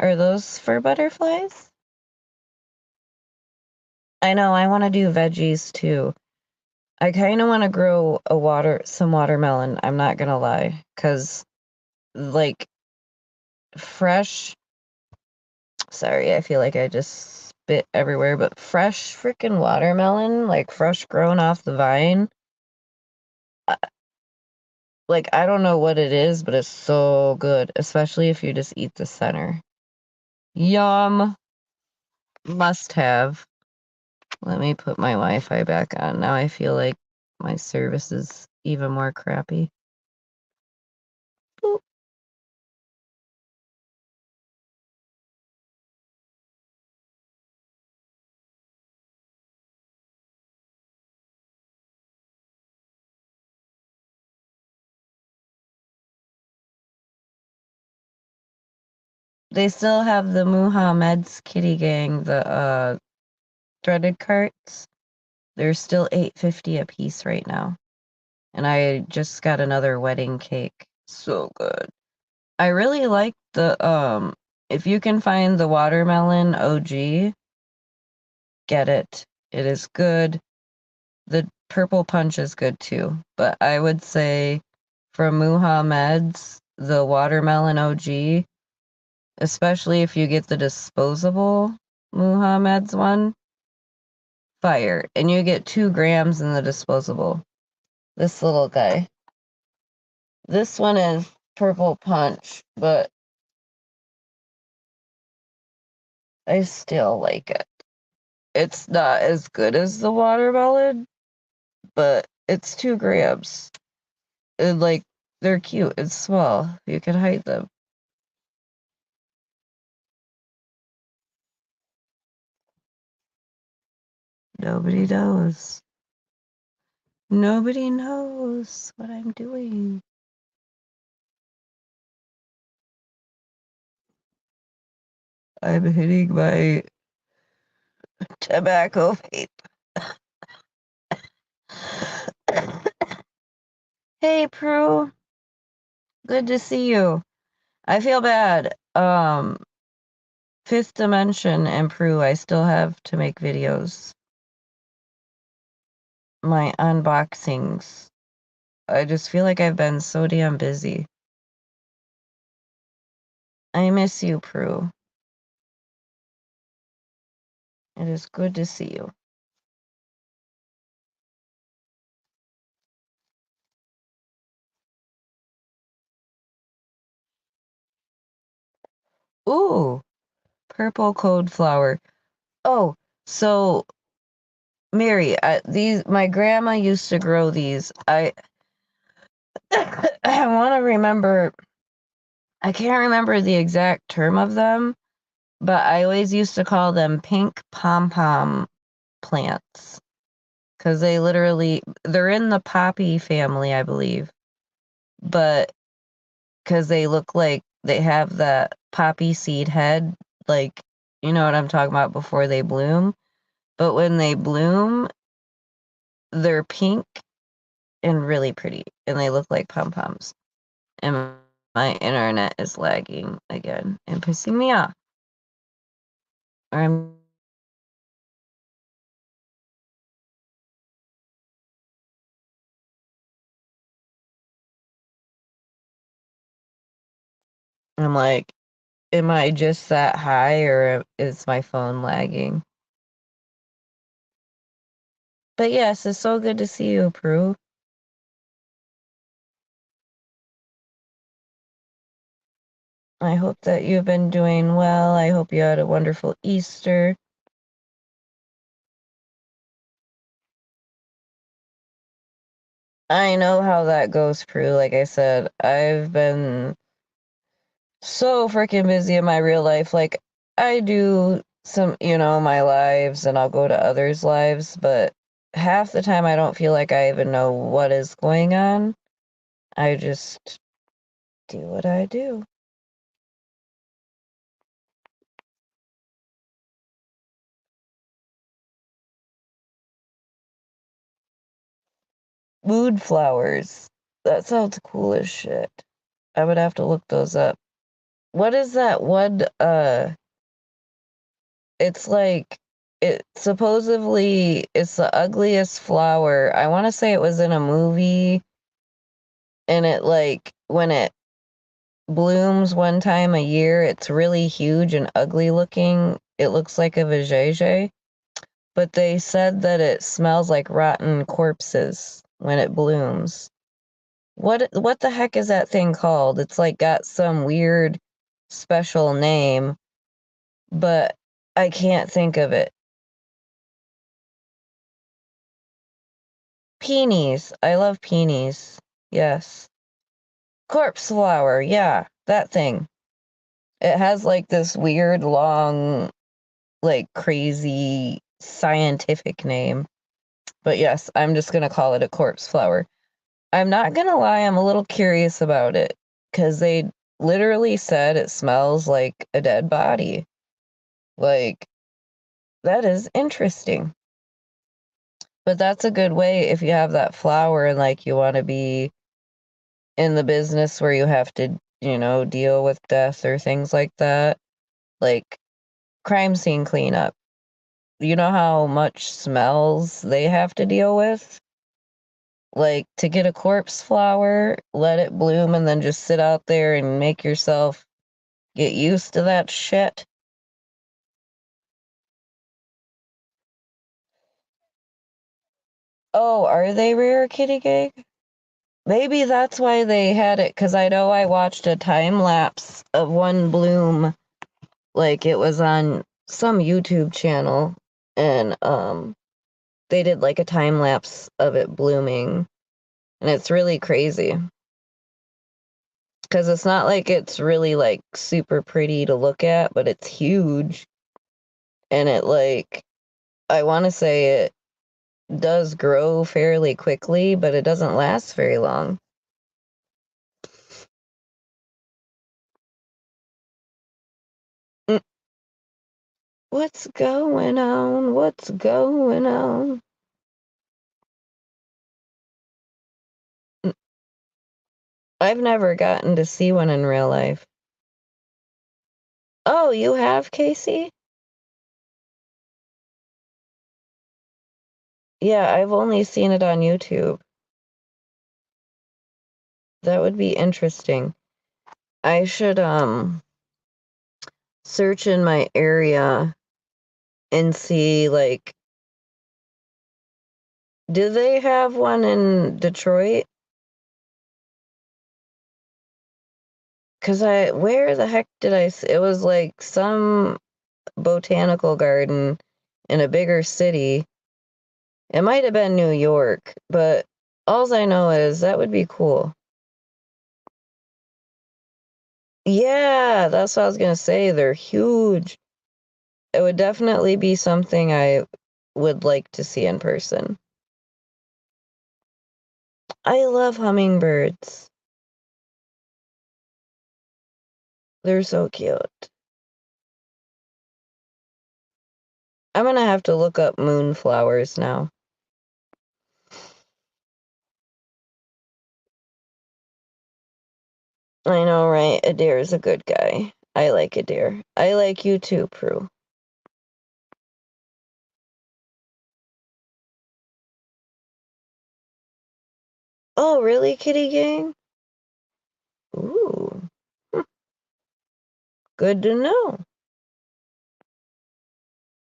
Are those for butterflies? I know, I want to do veggies too. I kind of want to grow some watermelon, I'm not gonna lie, because like fresh, sorry, I feel like I just spit everywhere, but fresh freaking watermelon, like fresh grown off the vine, uh, like I don't know what it is, but it's so good, especially if you just eat the center. Yum, must have. Let me put my Wi-Fi back on. Now I feel like my service is even more crappy. Boop. They still have the Muhammad's Kitty Gang, the threaded carts. They're still $8.50 a piece right now. And I just got another wedding cake. So good. I really like the if you can find the watermelon OG, get it. It is good. The purple punch is good too. But I would say from Muhammad's, the watermelon OG, especially if you get the disposable Muhammad's one, fire. And you get 2 grams in the disposable. This little guy. This one is purple punch, but I still like it. It's not as good as the watermelon, but it's 2 grams. And like, they're cute. It's small. You can hide them. Nobody knows. Nobody knows what I'm doing. I'm hitting my tobacco vape. Hey, Prue. Good to see you. I feel bad. Fifth Dimension and Prue, I still have to make videos. My unboxings. I just feel like I've been so damn busy. I miss you, Prue. It is good to see you. Ooh, purple code flower. Oh, so Mary, my grandma used to grow these. I I want to remember. I can't remember the exact term of them, but I always used to call them pink pom-pom plants because they're in the poppy family, I believe, but because they look like they have that poppy seed head, like, you know what I'm talking about, before they bloom. But when they bloom, they're pink and really pretty, and they look like pom-poms. And my internet is lagging again and pissing me off. I'm like, am I just that high or is my phone lagging? But yes, it's so good to see you, Prue. I hope that you've been doing well. I hope you had a wonderful Easter. I know how that goes, Prue. Like I said, I've been so freaking busy in my real life. Like, I do some, my lives and I'll go to others' lives, but half the time I don't feel like I even know what is going on. I just do what I do. Mood flowers. That sounds cool as shit. I would have to look those up. What is that one? It's like it supposedly it's the ugliest flower. I want to say it was in a movie, and it like when it blooms one time a year, it's really huge and ugly looking. It looks like a vajayjay, but they said that it smells like rotten corpses when it blooms. What the heck is that thing called? It's like got some weird special name, but I can't think of it. Peonies. I love peonies. Yes. Corpse flower. Yeah, that thing. It has like this weird, long, like crazy scientific name. But yes, I'm just going to call it a corpse flower. I'm not going to lie, I'm a little curious about it because they literally said it smells like a dead body. Like, that is interesting. But that's a good way if you have that flower and like you want to be in the business where you have to, deal with death or things like that. Like crime scene cleanup. You know how much smells they have to deal with? Like to get a corpse flower, let it bloom, and then just sit out there and make yourself get used to that shit. Oh, are they rare, Kitty Gig? Maybe that's why they had it, because I know I watched a time lapse of one bloom, like it was on some YouTube channel, and they did like a time lapse of it blooming, and it's really crazy. Because it's not like it's really like super pretty to look at, but it's huge, and it like, I want to say it does grow fairly quickly, but it doesn't last very long. Mm, What's going on? What's going on? Mm, I've never gotten to see one in real life. Oh, you have, Casey? Yeah, I've only seen it on YouTube. That would be interesting. I should search in my area and see, like, do they have one in Detroit? Cause where the heck did it was like some botanical garden in a bigger city. It might have been New York, but alls I know is that would be cool. Yeah, that's what I was gonna say. They're huge. It would definitely be something I would like to see in person. I love hummingbirds. They're so cute. I'm gonna have to look up moonflowers now. I know, right? Adair is a good guy. I like Adair. I like you too, Prue. Oh, really, Kitty Gang? Ooh. Hmm, good to know.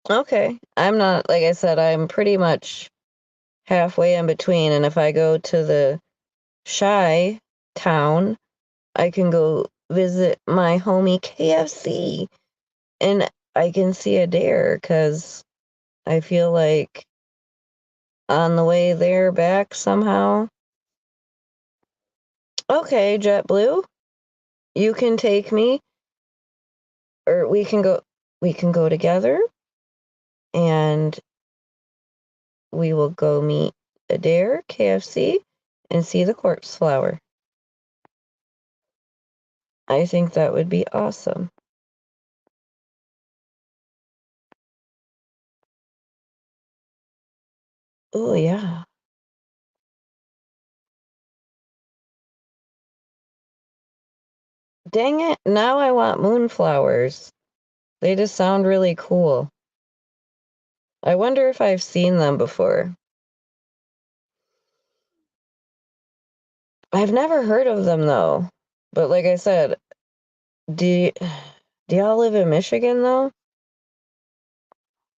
Okay. I'm not, like I said, I'm pretty much halfway in between, and if I go to the Shy town, I can go visit my homie KFC, and I can see Adair, because I feel like on the way there back somehow. Okay, JetBlue, you can take me, or we can go. we can go together and we will go meet Adair, KFC, and see the corpse flower. I think that would be awesome. Oh, yeah. Dang it, now I want moonflowers. They just sound really cool. I wonder if I've seen them before. I've never heard of them though. But like I said, do y'all live in Michigan though?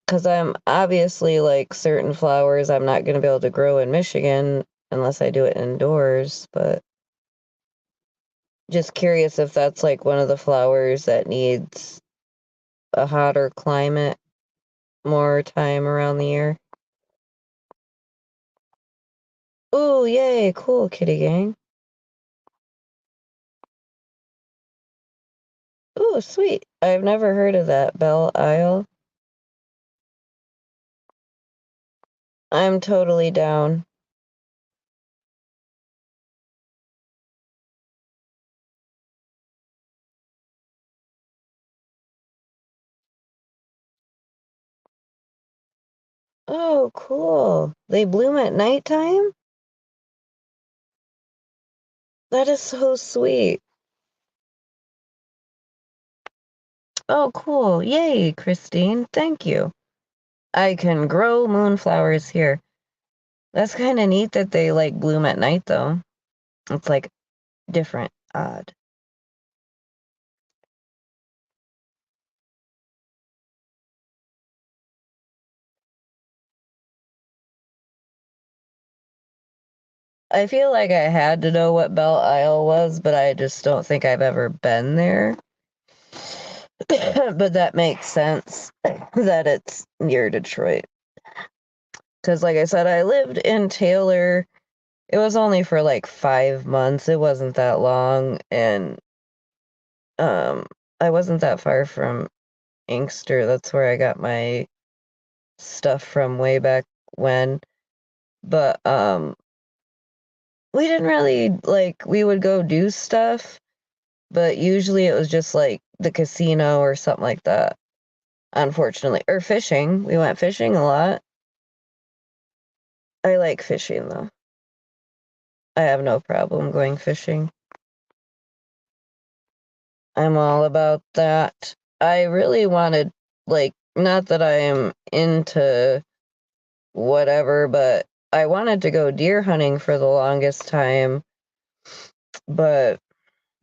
Because I'm obviously like certain flowers I'm not going to be able to grow in Michigan unless I do it indoors, but just curious if that's like one of the flowers that needs a hotter climate more time around the year. Ooh, yay, cool, kitty gang. Ooh, sweet. I've never heard of that, Belle Isle. I'm totally down. Oh, cool. They bloom at nighttime? That is so sweet. Oh, cool. Yay, Christine. Thank you. I can grow moonflowers here. That's kind of neat that they like bloom at night though. It's like different, odd. I feel like I had to know what Belle Isle was, but I just don't think I've ever been there. But that makes sense that it's near Detroit. Because, like I said, I lived in Taylor. It was only for like 5 months. It wasn't that long. And I wasn't that far from Inkster. That's where I got my stuff from way back when. But we didn't really like, we would go do stuff, but usually it was just like the casino or something like that, unfortunately. Or fishing. We went fishing a lot. I like fishing though. I have no problem going fishing. I'm all about that. I really wanted, like, not that I am into whatever, but I wanted to go deer hunting for the longest time, but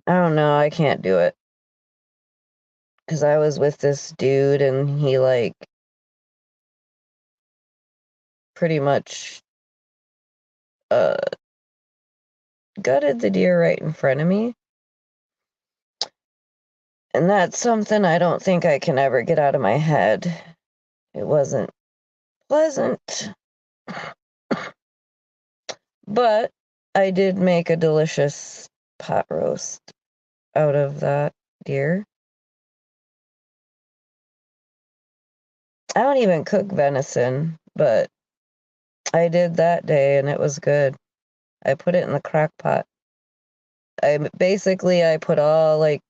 I don't know, I can't do it. Because I was with this dude and he, like, pretty much gutted the deer right in front of me. And that's something I don't think I can ever get out of my head. It wasn't pleasant. But I did make a delicious pot roast out of that deer. I don't even cook venison, but I did that day and it was good. I put it in the crock pot. I put all like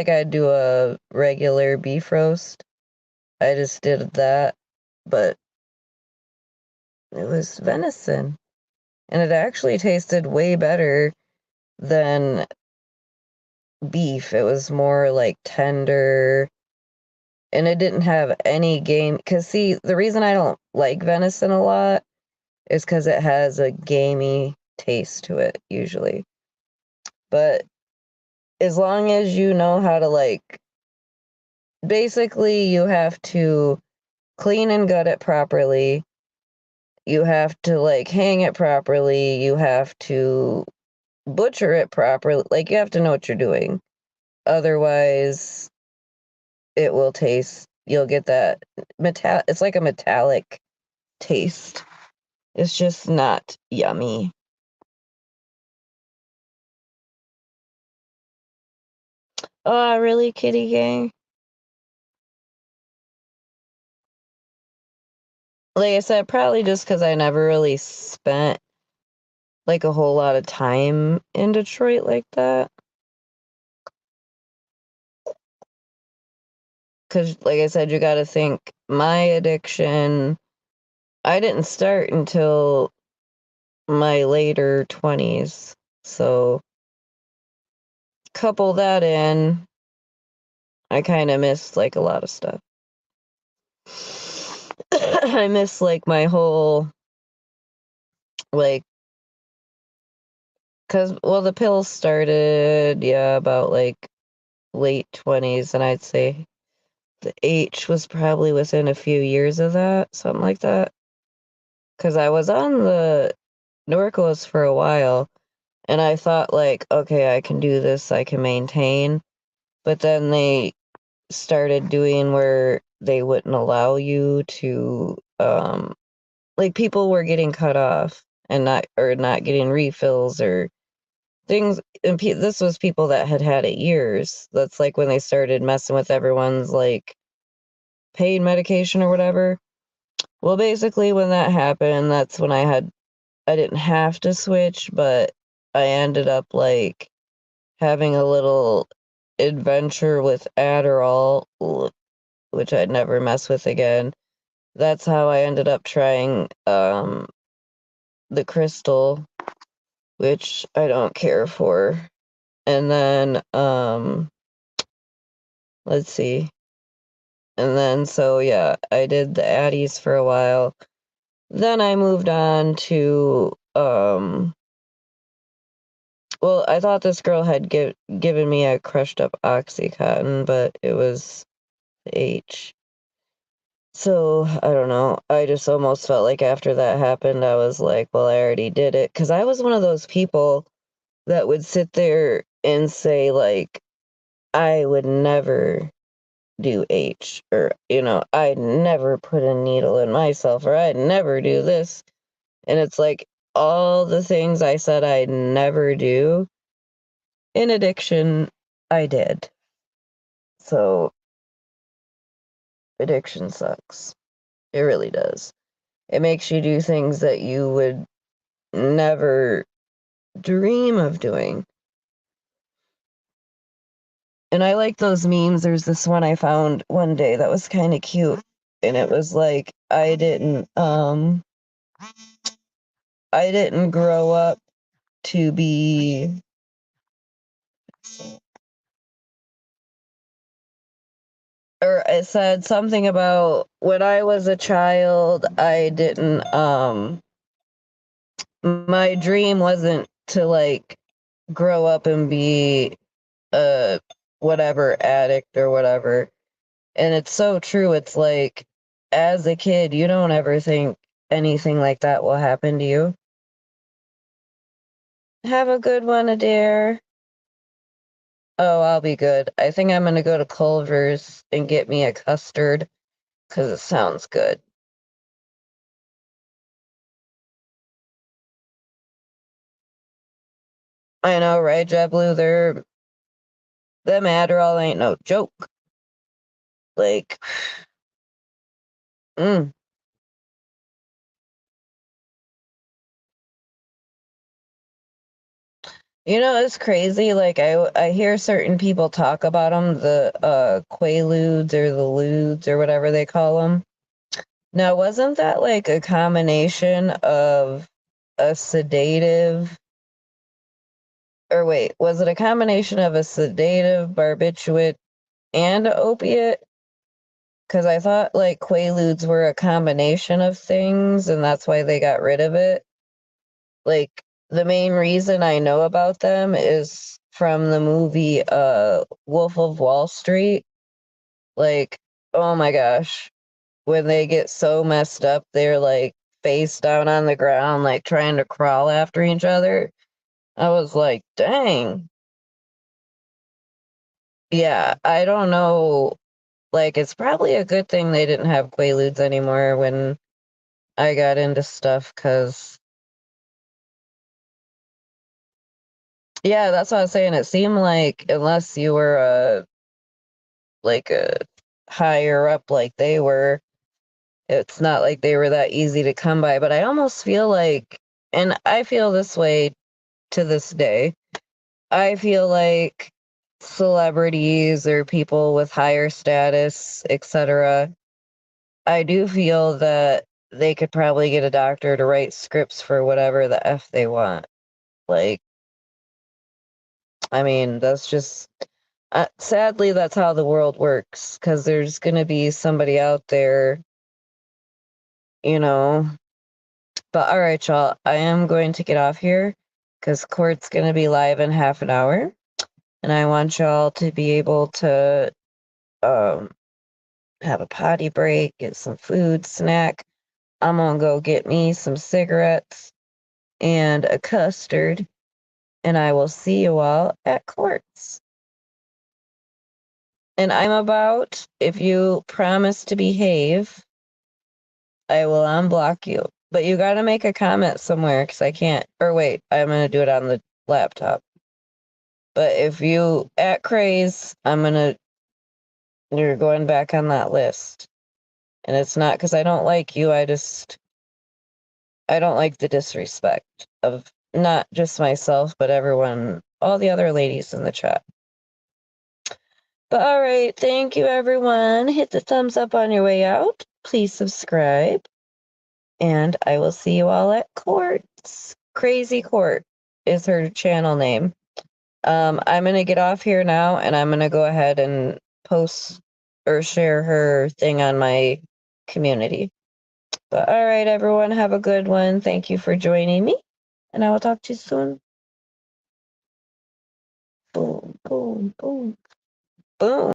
I'd do a regular beef roast. I just did that, but it was venison. And it actually tasted way better than beef. It was more like tender and it didn't have any game. Because, see, the reason I don't like venison a lot is because it has a gamey taste to it, usually. But as long as you know how to, like, basically, you have to clean and gut it properly. You have to, like, hang it properly. You have to butcher it properly. Like, you have to know what you're doing. Otherwise, it will taste, you'll get that it's like a metallic taste. It's just not yummy. Oh, really, kitty gang? like I said, probably just because I never really spent like a whole lot of time in Detroit like that. Because, like I said, you got to think my addiction, I didn't start until my later 20s. So, couple that in, I kind of missed like a lot of stuff. I miss like my whole, like, because, well, the pills started, yeah, about like late 20s, and I'd say the H was probably within a few years of that, something like that. Because I was on the Norcos for a while, and I thought, like, okay, I can do this, I can maintain. But then they started doing where they wouldn't allow you to, like, people were getting cut off and not getting refills or things. And this was people that had had it years. That's like when they started messing with everyone's, like, pain medication or whatever. Well, basically, when that happened, that's when I didn't have to switch, but I ended up like having a little adventure with Adderall, which I'd never mess with again. That's how I ended up trying the crystal, which I don't care for. And then let's see. And then so yeah, I did the Addies for a while. Then I moved on to well, I thought this girl had given me a crushed up Oxycontin, but it was H. So, I don't know. I just almost felt like after that happened, I was like, well, I already did it. Because I was one of those people that would sit there and say, like, I would never do H, or, I'd never put a needle in myself, or I'd never do this. And it's like all the things I said I'd never do in addiction, I did. So, addiction sucks. It really does. It makes you do things that you would never dream of doing. And I like those memes. There's this one I found one day that was kind of cute. And it was like, I didn't grow up to be, or it said something about when I was a child, I didn't, my dream wasn't to like grow up and be a whatever addict or whatever. And it's so true. It's like, as a kid, you don't ever think anything like that will happen to you. Have a good one, Adair. Oh, I'll be good. I think I'm gonna go to Culver's and get me a custard because it sounds good. I know, right, JetBlue? Them Adderall ain't no joke. Like, mm. It's crazy. Like I hear certain people talk about them, the Quaaludes or the Ludes or whatever they call them. Now, wasn't that like a combination of a sedative, or wait, was it a combination of a sedative, barbiturate, and an opiate? Because I thought like Quaaludes were a combination of things, and that's why they got rid of it. Like, the main reason I know about them is from the movie Wolf of Wall Street. Like, oh my gosh, when they get so messed up, they're like face down on the ground, like trying to crawl after each other. I was like, dang. Yeah, I don't know. Like, it's probably a good thing they didn't have Quaaludes anymore when I got into stuff, because, yeah, that's what I was saying. It seemed like unless you were a higher up like they were, It's not like they were that easy to come by, but I almost feel like, and I feel this way to this day, I feel like celebrities or people with higher status, etc., I do feel that they could probably get a doctor to write scripts for whatever the F they want. Like, I mean, that's just, sadly, that's how the world works, because there's going to be somebody out there, you know. But all right, y'all, I am going to get off here because court's going to be live in half an hour. And I want y'all to be able to have a potty break, get some food, snack. I'm going to go get me some cigarettes and a custard. And I will see you all at courts. And I'm about, if you promise to behave, I will unblock you. But you got to make a comment somewhere because I can't. Or wait, I'm going to do it on the laptop. But if you at Craze, you're going back on that list. And it's not because I don't like you. I don't like the disrespect of not just myself, but everyone, all the other ladies in the chat. But all right, thank you, everyone. Hit the thumbs up on your way out. Please subscribe. And I will see you all at Courts. Crazy Court is her channel name. I'm going to get off here now, and I'm going to go ahead and post or share her thing on my community. But all right, everyone, have a good one. Thank you for joining me, and I will talk to you soon. Boom, boom, boom, boom.